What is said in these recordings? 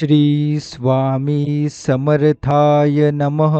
श्री स्वामी समर्थाय नमः.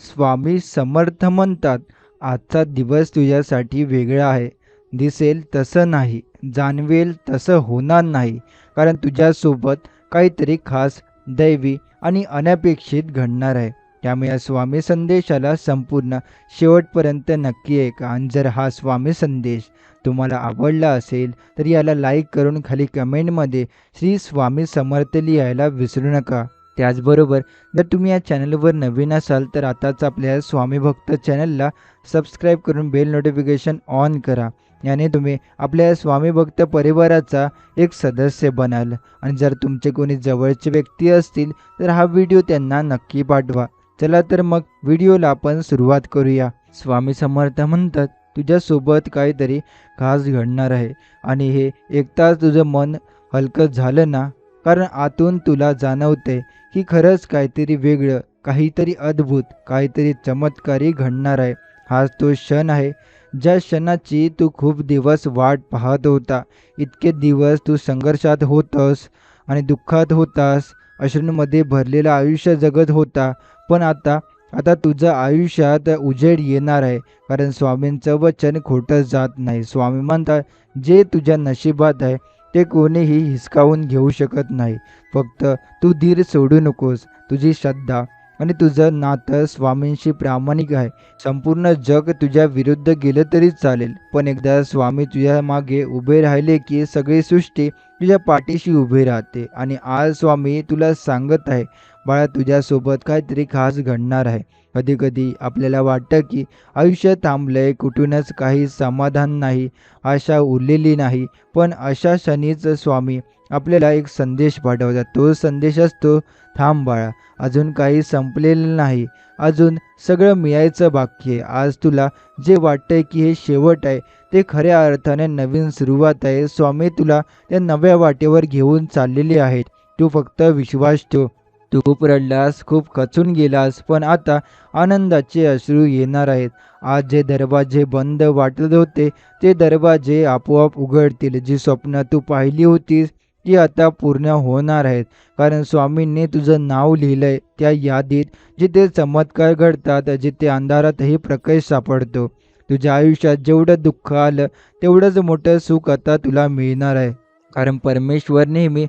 स्वामी समर्थ म्हणतात, आजचा दिवस तुझ्यासाठी वेगळा आहे. दिसेल तसं नाही, जाणवेल तसं होणार नाही. कारण तुझ्यासोबत काहीतरी खास, दैवी आणि अनपेक्षित घडणार आहे. त्यामुळे या स्वामी संदेशाला संपूर्ण शेवटपर्यंत नक्की ऐका. आणि जर हा स्वामी संदेश तुम्हाला आवडला असेल तर याला लाईक करून खाली कमेंटमध्ये श्री स्वामी समर्थ लिहायला विसरू नका. त्याचबरोबर जर तुम्ही या चॅनलवर नवीन असाल तर आताच आपल्या स्वामी भक्त चॅनलला सबस्क्राईब करून बेल नोटिफिकेशन ऑन करा. याने तुम्ही आपल्या स्वामी भक्त परिवाराचा एक सदस्य बनाल. आणि जर तुमचे कोणी जवळचे व्यक्ती असतील तर हा व्हिडिओ त्यांना नक्की पाठवा. चला तर मग व्हिडिओला आपण सुरुवात करूया. स्वामी समर्थ म्हणतात, तुझ्यासोबत काहीतरी खास घडणार आहे आणि हे एकताच तुझं मन हलकं झालं ना, कारण आतून तुला जाणवतंय की खरंच काहीतरी वेगळं, काहीतरी अद्भुत, काहीतरी चमत्कारी घडणार आहे. हाच तो क्षण आहे ज्या क्षणाची तू खूप दिवस वाट पाहत होता. इतके दिवस तू संघर्षात होतास आणि दुःखात होतास, अश्रूंमध्ये भरलेलं आयुष्य जगत होता. पण आता आता तुझं आयुष्यात उजेड येणार आहे. कारण स्वामींचं वचन खोटं जात नाही. स्वामी म्हणतात, जे तुझ्या नशिबात आहे ते कोणीही हिसकावून घेऊ शकत नाही. फक्त तू धीर सोडू नकोस. तुझी श्रद्धा आणि तुझं नातं स्वामींशी प्रामाणिक आहे. संपूर्ण जग तुझ्या विरुद्ध गेलं तरी चालेल, पण एकदा स्वामी तुझ्या मागे उभे राहिले की सगळी सृष्टी तुझ्या पाठीशी उभी राहते. आणि आज स्वामी तुला सांगत आहे, बाळा, तुझ्यासोबत काहीतरी खास घडणार आहे. कधी कधी आपल्याला वाटतं की आयुष्य थांबलंय, कुठूनच काही समाधान नाही, आशा उरलेली नाही. पण अशा क्षणीच स्वामी आपल्याला एक संदेश पाठवतात. तो संदेश असतो, थांब बाळा, अजून काही संपलेलं नाही, अजून सगळं मिळायचं बाकी आहे. आज तुला जे वाटतंय की हे शेवट आहे, ते खऱ्या अर्थाने नवीन सुरुवात आहे. स्वामी तुला त्या नव्या वाटेवर घेऊन चाललेले आहेत. तू फक्त विश्वास ठेव. तू खूप रडलास, खूप खचून गेलास, पण आता आनंदाचे अश्रू येणार आहेत. आज जे दरवाजे बंद वाटत होते ते दरवाजे आपोआप उघडतील. जी स्वप्न तू पाहिली होतीस ती आता पूर्ण होणार आहेत. कारण स्वामींनी तुझं नाव लिहिलंय त्या यादीत, जिथे चमत्कार घडतात, जिथे अंधारातही प्रकाश सापडतो. तुझ्या आयुष्यात जेवढं दुःख आलं तेवढंच मोठं सुख आता तुला मिळणार आहे. कारण परमेश्वर नेहमी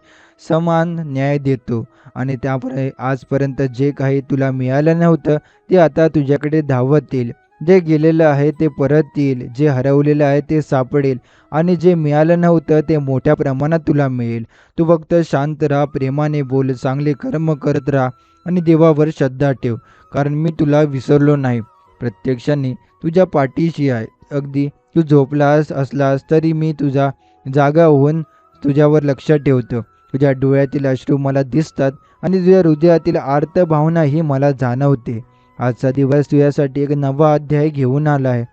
समान न्याय देतो. आणि त्यामुळे आजपर्यंत जे काही तुला मिळालं नव्हतं ते आता तुझ्याकडे धावत येईल. जे गेलेलं आहे ते परत येईल, जे हरवलेलं आहे ते सापडेल, आणि जे मिळालं नव्हतं ते मोठ्या प्रमाणात तुला मिळेल. तू फक्त शांत राहा, प्रेमाने बोल, चांगले कर्म करत राहा आणि देवावर श्रद्धा ठेव. कारण मी तुला विसरलो नाही, प्रत्यक्षाने तुझ्या पाठीशी आहे. अगदी तू झोपलास असलास तरी मी तुझा जागा होऊन तुझ्यावर लक्ष ठेवतो. तुझ्या डोळ्यातील अश्रू मला दिसतात आणि तुझ्या हृदयातील आर्त भावनाही मला जाणवते. आजचा दिवस तुझ्यासाठी एक नवा अध्याय घेऊन आला आहे.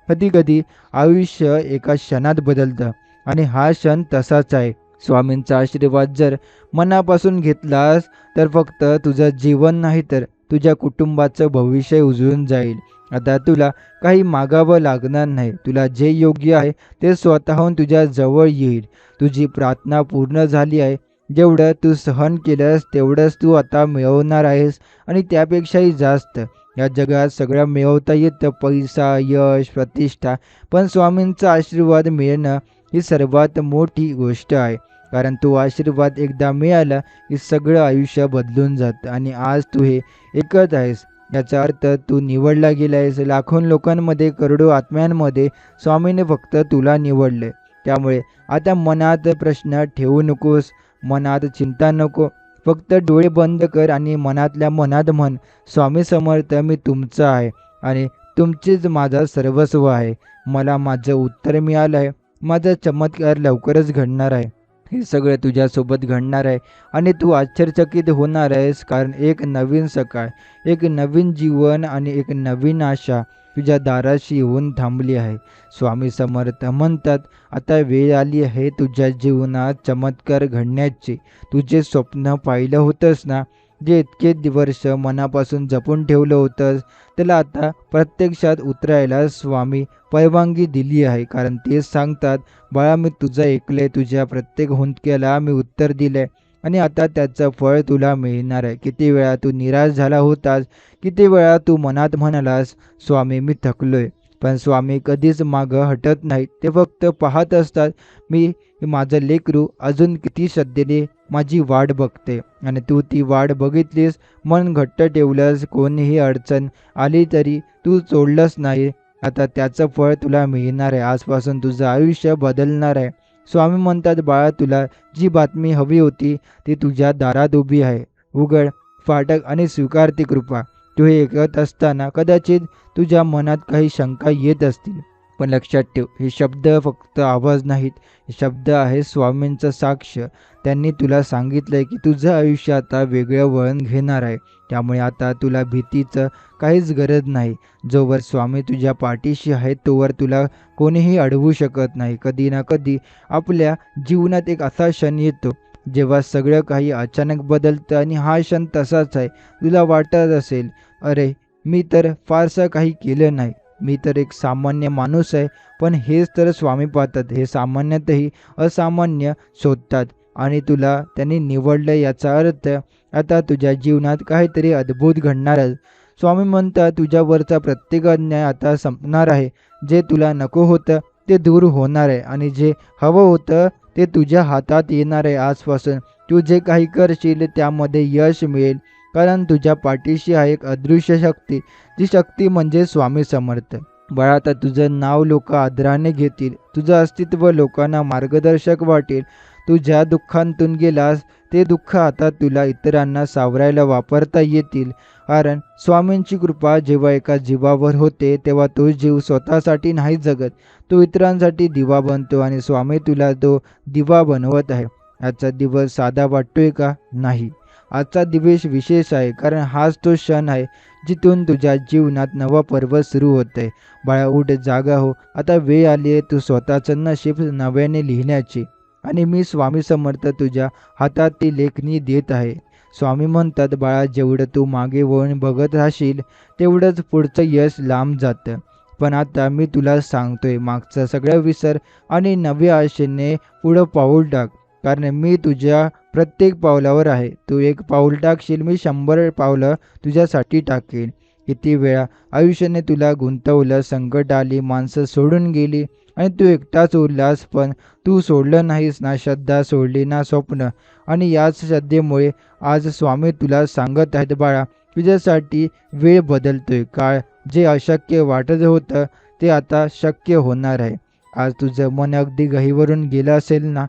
कधी कधी आयुष्य एका क्षणात बदलतं आणि हा क्षण तसाच आहे. स्वामींचा आशीर्वाद जर मनापासून घेतलास तर फक्त तुझं जीवन नाही तर तुझ्या कुटुंबाचं भविष्य उजळून जाईल. आता तुला काही मागावं लागणार नाही. तुला जे योग्य आहे ते स्वतःहून तुझ्या जवळ येईल. तुझी प्रार्थना पूर्ण झाली आहे. जेवढं तू सहन केलंस तेवढंच तू आता मिळवणार आहेस, आणि त्यापेक्षाही जास्त. या जगात सगळं मिळवता येतं, पैसा, यश, प्रतिष्ठा, पण स्वामींचा आशीर्वाद मिळणं ही सर्वात मोठी गोष्ट आहे. कारण तो आशीर्वाद एकदा मिळाला की सगळं आयुष्य बदलून जातं. आणि आज तू हे ऐकत आहेस याचा अर्थ तू निवडला गेला आहेस. लाखो लोकांमध्ये, करोडो आत्म्यांमध्ये स्वामीने फक्त तुला निवडले. त्यामुळे आता मनात प्रश्न ठेवू नकोस, मनात चिंता नको. फक्त डोळे बंद कर आणि मनातल्या मनात म्हण, स्वामी समर्थ, मी तुमचा आहे आणि तुमचीच माझा सर्वस्व आहे. मला माझं उत्तर मिळालं आहे. माझा चमत्कार लवकरच घडणार आहे. हे सगळं तुझ्यासोबत घडणार आहे आणि तू आश्चर्यचकित होणार आहेस. कारण एक नवीन सकाळ, एक नवीन जीवन आणि एक नवीन आशा तुझ्या दाराशी येऊन थांबली आहे. स्वामी समर्थ म्हणतात, आता वेळ आली आहे तुझ्या जीवनात चमत्कार घडण्याची. तुझे स्वप्न पाहिलं होतंस ना, जे इतके वर्ष मनापासून जपून ठेवलं होतंस, त्याला आता प्रत्यक्षात उतरायला स्वामी परवानगी दिली आहे. कारण ते सांगतात, बाळा, मी तुझं ऐकलंय, तुझ्या प्रत्येक हुंदक्याला मी उत्तर दिलंय. आणि आता त्याचं फळ तुला मिळणार आहे. किती वेळा तू निराश झाला होतास, किती वेळा तू मनात म्हणालास, स्वामी मी थकलोय. पण स्वामी कधीच मागं हटत नाहीत. ते फक्त पाहत असतात, मी माझं लेकरू अजून किती श्रद्धेने माझी वाट बघते. आणि तू ती वाट बघितलीस, मन घट्ट ठेवलंस, कोणीही अडचण आली तरी तू सोडलंस नाही. आता त्याचं फळ तुला मिळणार आहे. आजपासून तुझं आयुष्य बदलणार आहे. स्वामी म्हणतात, बाळा तुला जी बातमी हवी होती ती तुझ्या दारात उभी आहे. उघड फाटक आणि स्वीकार ती कृपा. तू हे ऐकत असताना कदाचित तुझ्या मनात काही शंका येत असतील. पण लक्षात ठेव, हे शब्द फक्त आवाज नाहीत. हे शब्द आहे स्वामींचं साक्ष. त्यांनी तुला सांगितलंय की तुझं आयुष्य आता वेगळं वळण घेणार आहे. त्यामुळे आता तुला भीतीचं काहीच गरज नाही. जोवर स्वामी तुझ्या पाठीशी आहेत तोवर तुला कोणीही अडवू शकत नाही. कधी ना कधी आपल्या जीवनात एक असा क्षण येतो जेव्हा सगळं काही अचानक बदलतं आणि हा क्षण तसाच आहे. तुला वाटत असेल, अरे मी तर फारसं काही केलं नाही, मी तर एक सामान्य माणूस आहे. पण हेच तर स्वामी पाहतात. हे सामान्यतही असामान्य शोधतात आणि तुला त्यांनी निवडलं. याचा अर्थ आता तुझ्या जीवनात काहीतरी अद्भुत घडणारच. स्वामी म्हणतात, तुझ्यावरचा प्रत्येक अन्याय आता संपणार आहे. जे तुला नको होतं ते दूर होणार आहे आणि जे हवं होतं ते तुझ्या हातात येणार आहे. आजपासून तू जे काही करशील त्यामध्ये यश मिळेल, कारण तुझ्या पाठीशी आहे एक अदृश्य शक्ती. ती शक्ती म्हणजे स्वामी समर्थ. बाळा आता तुझं नाव लोक आदराने घेतील, तुझं अस्तित्व लोकांना मार्गदर्शक वाटेल. तू ज्या दुःखांतून गेलास ते दुःख आता तुला इतरांना सावरायला वापरता येतील. कारण स्वामींची कृपा जेव्हा एका जीवावर होते तेव्हा तो जीव स्वतःसाठी नाही जगत, तो इतरांसाठी दिवा बनतो आणि स्वामी तुला तो दिवा बनवत आहे. आजचा दिवस साधा वाटतोय का? नाही. आजचा दिवस विशेष आहे, कारण हाच तो क्षण आहे जिथून तुझ्या जीवनात नवं पर्व सुरू होतंय. बाळा उठ, जागा हो. आता वेळ आली आहे तू स्वतःचं नशीब नव्याने लिहिण्याची. आणि मी स्वामी समर्थ तुझ्या हातात ती लेखणी देत आहे. स्वामी म्हणतात, बाळा जेवढं तू मागे वळून बघत राहशील तेवढंच पुढचं यश लांब जातं. पण आता मी तुला सांगतोय, मागचं सगळं विसर आणि नव्या आशेने पुढं पाऊल टाक. कारण मी तुझ्या प्रत्येक पावलावर आहे. तू एक पाऊल टाकशील, मी 100 पावलं तुझ्यासाठी टाकेन. किती वेळा आयुष्याने तुला गुंतवलं, संकट आली, माणसं सोडून गेली आणि तू एकटाच उरलास. पण तू सोडलं नाहीस, ना श्रद्धा सोडली ना स्वप्न. आणि याच श्रद्धेमुळे आज स्वामी तुला सांगत आहेत, बाळा तुझ्यासाठी वेळ बदलतोय. काळ जे अशक्य वाटत होतं ते आता शक्य होणार आहे. आज तुझं मन अगदी गहिवरून गेलं असेल ना,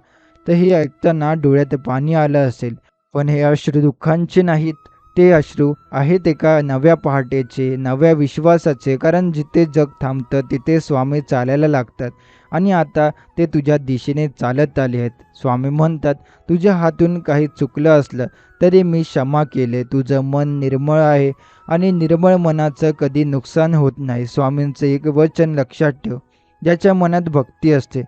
तर हे ऐकताना डोळ्यात पाणी आलं असेल. पण हे अश्रू दुःखांचे नाहीत, ते अश्रू आहेत एका नव्या पहाटेचे, नव्या विश्वासाचे. कारण जिथे जग थांबतं तिथे स्वामी चालायला लागतात आणि आता ते तुझ्या दिशेने चालत आले आहेत. स्वामी म्हणतात, तुझ्या हातून काही चुकलं असलं तरी मी क्षमा केले. तुझं मन निर्मळ आहे आणि निर्मळ मनाचं कधी नुकसान होत नाही. स्वामींचं एक वचन लक्षात ठेव, ज्याच्या मनात भक्ती असते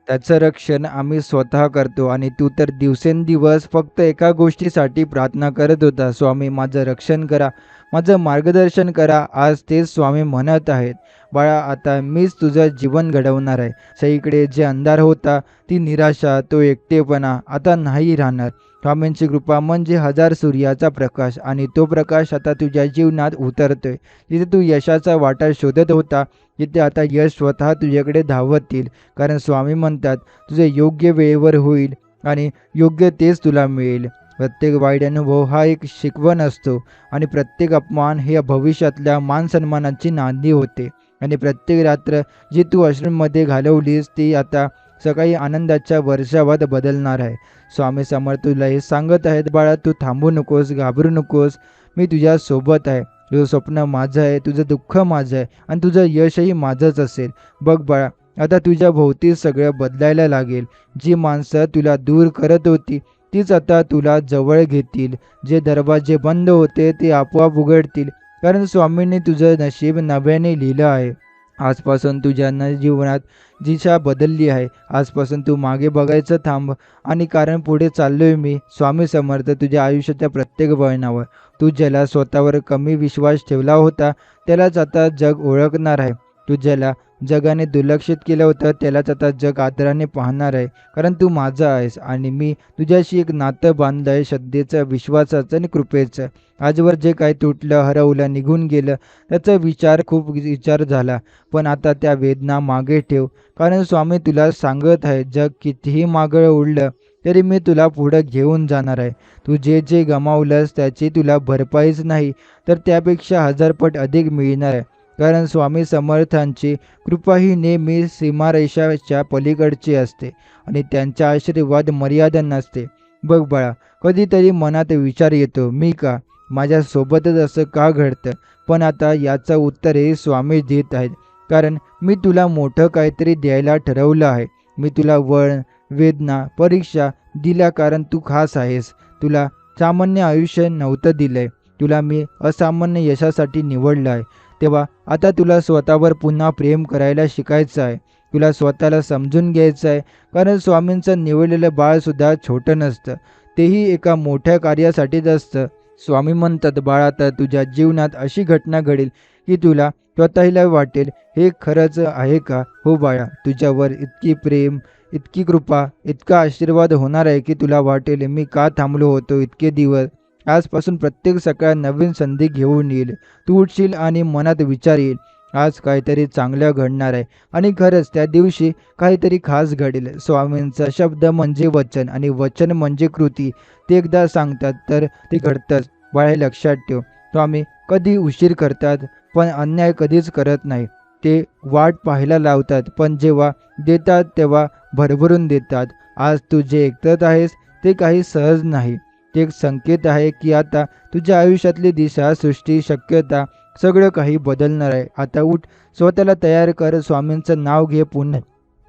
त्याचं रक्षण आम्ही स्वतः करतो. आणि तू तर दिवसेंदिवस फक्त एका गोष्टीसाठी प्रार्थना करत होता, स्वामी माझं रक्षण करा, माझं मार्गदर्शन करा. आज तेच स्वामी म्हणत आहेत, बाळा आता मीच तुझं जीवन घडवणार आहे. सगळीकडे जे अंधार होता, ती निराशा, तो एकटेपणा आता नाही राहणार. स्वामींची कृपा म्हणजे 1000 सूर्याचा प्रकाश आणि तो प्रकाश आता तुझ्या जीवनात उतरतोय. जिथे तू यशाचा वाटा शोधत होता तिथे आता यश स्वतः तुझ्याकडे धावत येईल. कारण स्वामी म्हणतात, तुझे योग्य वेळेवर होईल आणि योग्य तेच तुला मिळेल. प्रत्येक वाईट अनुभव हा एक शिकवण असतो आणि प्रत्येक अपमान हे भविष्यातल्या मान सन्मानाची नांदी होते. आणि प्रत्येक रात्र जी तू अश्रूंमध्ये घालवलीस ती आता सकाळी आनंदाच्या वर्षावात बदलणार आहे. स्वामी समर्थ तुला हे सांगत आहेत, बाळा तू थांबू नकोस, घाबरू नकोस, मी तुझ्या सोबत आहे. तुझं स्वप्न माझं आहे, तुझं दुःख माझं आहे आणि तुझं यशही माझंच असेल. बघ बाळा आता तुझ्या भोवती सगळं बदलायला लागेल. जी माणसं तुला दूर करत होती तीच आता तुला जवळ घेतील. जे दरवाजे बंद होते ते आपोआप उघडतील. कारण स्वामींनी तुझं नशीब नव्याने लिहिलं आहे. आजपासून तुझ्या जीवनात दिशा बदलली आहे. आजपासून तू मागे बघायचं थांब आणि कारण पुढे चाललोय मी. स्वामी समर्थ तुझ्या आयुष्याच्या प्रत्येक वळणावर. तू ज्याला स्वतःवर कमी विश्वास ठेवला होता त्यालाच आता जग ओळखणार आहे. तू ज्याला जगाने दुर्लक्षित केलं होतं त्यालाच आता जग आदराने पाहणार आहे, कारण तू माझा आहेस आणि मी तुझ्याशी एक नातं बांधलं आहे, श्रद्धेचं, विश्वासाचं आणि कृपेचं. आजवर जे काही तुटलं, हरवलं, निघून गेलं त्याचा खूप विचार झाला. पण आता त्या वेदना मागे ठेव, कारण स्वामी तुला सांगत आहे, जग कितीही मागं उडलं तरी मी तुला पुढं घेऊन जाणार आहे. तू जे जे गमावलंस त्याची तुला भरपाईच नाही, तर त्यापेक्षा हजारपट अधिक मिळणार आहे. कारण स्वामी समर्थांची कृपा ही नेहमी सीमारेषाच्या पलीकडची असते आणि त्यांचा आशीर्वाद मर्यादा नसते. बघ बाळा, कधीतरी मनात विचार येतो, मी का? माझ्यासोबतच असं का घडतं? पण आता याचं उत्तर हे स्वामी देत आहेत. कारण मी तुला मोठं काहीतरी द्यायला ठरवलं आहे. मी तुला वळण, वेदना, परीक्षा दिल्या कारण तू खास आहेस. तुला सामान्य आयुष्य नव्हतं दिलंय. तुला मी असामान्य यशासाठी निवडलं आहे. तेव्हा आता तुला स्वतःवर पुन्हा प्रेम करायला शिकायचं आहे. तुला स्वतःला समजून घ्यायचं आहे. कारण स्वामींचं निवडलेलं बाळसुद्धा छोटं नसतं. तेही एका मोठ्या कार्यासाठीच असतं. स्वामी म्हणतात, बाळा, तर तुझ्या जीवनात अशी घटना घडेल की तुला स्वतःला वाटेल, हे खरंच आहे का? हो बाळा, तुझ्यावर इतकी प्रेम, इतकी कृपा, इतका आशीर्वाद होणार आहे की तुला वाटेल, मी का थांबलो होतो इतके दिवस. आजपासून प्रत्येक सकाळ नवीन संधी घेऊन येईल. तू उठशील आणि मनात विचार येईल, आज काहीतरी चांगलं घडणार आहे. आणि खरंच त्या दिवशी काहीतरी खास घडेल. स्वामींचा शब्द म्हणजे वचन आणि वचन म्हणजे कृती. ते एकदा सांगतात तर ते घडतंच. बाळा, हे लक्षात ठेव. स्वामी कधी उशीर करतात पण अन्याय कधीच करत नाही. ते वाट पाहायला लावतात, पण जेव्हा देतात तेव्हा भरभरून देतात. आज तू जे ऐकत आहेस ते काही सहज नाही. ते एक संकेत आहे की आता तुझ्या आयुष्यातली दिशा, सृष्टी, शक्यता सगळं काही बदलणार आहे. आता उठ, स्वतःला तयार कर, स्वामींचं नाव घे, पुन्हा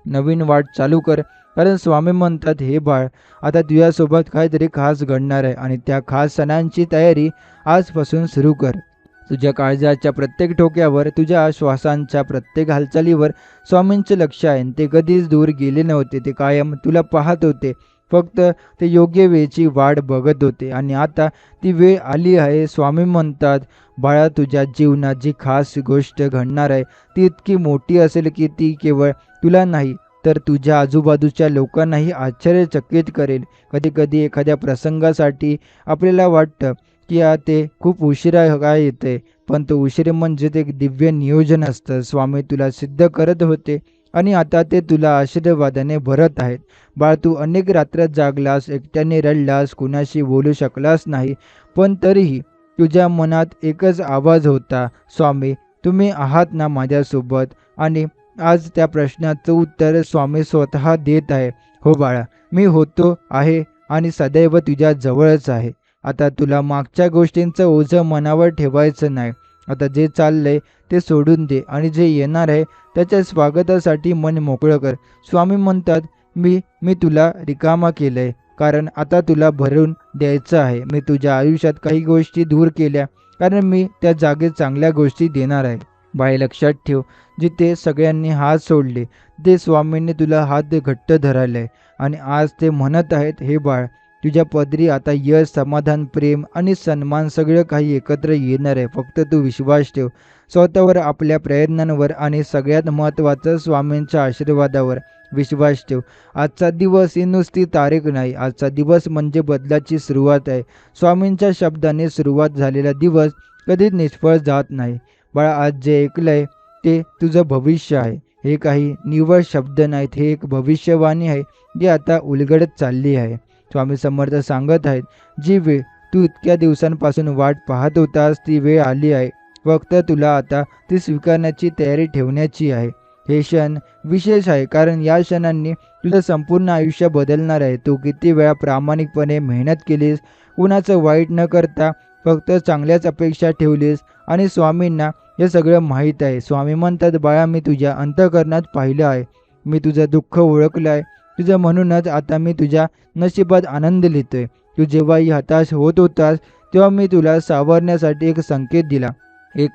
नवीन वाट चालू कर. कारण स्वामी म्हणतात, हे बाळ, आता तुझ्यासोबत काहीतरी खास घडणार आहे आणि त्या खास सणांची तयारी आजपासून सुरू कर. तुझ्या काळजाच्या प्रत्येक ठोक्यावर, तुझ्या श्वासांच्या प्रत्येक हालचालीवर स्वामींचे लक्ष आहे. ते कधीच दूर गेले नव्हते. ते कायम तुला पाहत होते. फक्त ते योग्य वेळेची वाट बघत होते आणि आता ती वेळ आली आहे. स्वामी म्हणतात, बाळा, तुझ्या जीवनात जी खास गोष्ट घडणार आहे ती इतकी मोठी असेल की ती केवळ तुला नाही तर तुझ्या आजूबाजूच्या लोकांनाही आश्चर्यचकित करेल. कधीकधी एखाद्या प्रसंगासाठी आपल्याला वाटतं की ते खूप उशिरा काय येते, पण तो उशीर म्हणजे ते एक दिव्य नियोजन असतं. स्वामी तुला सिद्ध करत होते आणि आता ते तुला आशीर्वादाने भरत आहेत. बाळ, तू अनेक रात्र जागलास, एकट्याने रडलास, कुणाशी बोलू शकलास नाही, पण तरीही तुझ्या मनात एकच आवाज होता, स्वामी तुम्ही आहात ना माझ्यासोबत? आणि आज त्या प्रश्नाचं उत्तर स्वामी स्वतः देत आहे. हो बाळा, मी होतो, आहे आणि सदैव तुझ्या जवळच आहे. आता तुला मागच्या गोष्टींचं ओझं मनावर ठेवायचं नाही. आता जे चाललंय ते सोडून दे आणि जे येणार आहे त्याच्या स्वागतासाठी मन मोकळं कर. स्वामी म्हणतात, मी मी तुला रिकामा केलंय, कारण आता तुला भरून द्यायचं आहे. मी तुझ्या आयुष्यात काही गोष्टी दूर केल्या, कारण मी त्या जागेत चांगल्या गोष्टी देणार आहे. बाई, लक्षात ठेव, जिथे सगळ्यांनी हात सोडले ते स्वामींनी तुला हात घट्ट धरायलाय आणि आज ते म्हणत आहेत, हे बाळ, तुझ्या पदरी आता यश, समाधान, प्रेम आणि सन्मान सगळं काही एकत्र येणार आहे. फक्त तू विश्वास ठेव स्वतःवर, आपल्या प्रयत्नांवर आणि सगळ्यात महत्त्वाचं स्वामींच्या आशीर्वादावर विश्वास ठेव. आजचा दिवस ही नुसती तारीख नाही, आजचा दिवस म्हणजे बदलाची सुरुवात आहे. स्वामींच्या शब्दाने सुरुवात झालेला दिवस कधीच निष्फळ जात नाही. बाळा, आज जे ऐकलंय ते तुझं भविष्य आहे. हे काही निव्वळ शब्द नाहीत, हे एक भविष्यवाणी आहे जी आता उलगडत चालली आहे. स्वामी समर्थ सांगत आहेत, जी वेळ तू इतक्या दिवसांपासून वाट पाहत होतास ती वेळ आली आहे. फक्त तुला आता ती स्वीकारण्याची तयारी ठेवण्याची आहे. हे क्षण विशेष आहे, कारण या क्षणांनी तुझं संपूर्ण आयुष्य बदलणार आहे. तू किती वेळा प्रामाणिकपणे मेहनत केलीस, कुणाचं वाईट न करता फक्त चांगल्याच अपेक्षा ठेवलीस आणि स्वामींना हे सगळं माहीत आहे. स्वामी म्हणतात, बाळा, मी तुझ्या अंतःकरणात पाहिलं आहे. मी तुझं दुःख ओळखलं आहे. तुझं म्हणूनच आता मी तुझ्या नशिबात आनंद लिहितोय. तू जेव्हाही हताश होत होतास तेव्हा मी तुला सावरण्यासाठी एक संकेत दिला. एक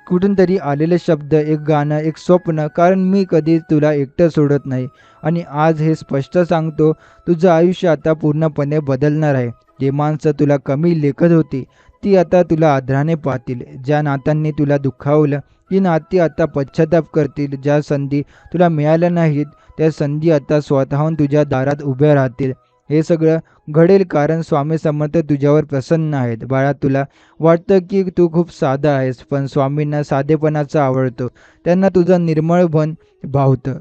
कुठून तरी आलेले शब्द, एक गाणं, एक स्वप्न, कारण मी कधी तुला एकटं सोडत नाही. आणि आज हे स्पष्ट सांगतो, तुझं आयुष्य आता पूर्णपणे बदलणार आहे. जे माणसं तुला कमी लेखत होती ती आता तुला आदराने पाहतील. ज्या नात्यांनी तुला दुखावलं ती नाती आता पश्चाताप करतील. ज्या संधी तुला मिळाल्या नाहीत त्या संधी आता स्वतःहून तुझ्या दारात उभ्या राहतील. हे सगळं घडेल कारण स्वामी समर्थ तुझ्यावर प्रसन्न आहेत. बाळा, तुला वाटतं की तू खूप साधा आहेस, पण स्वामींना साधेपणाचा आवडतो. त्यांना तुझं निर्मळ मन भावतं,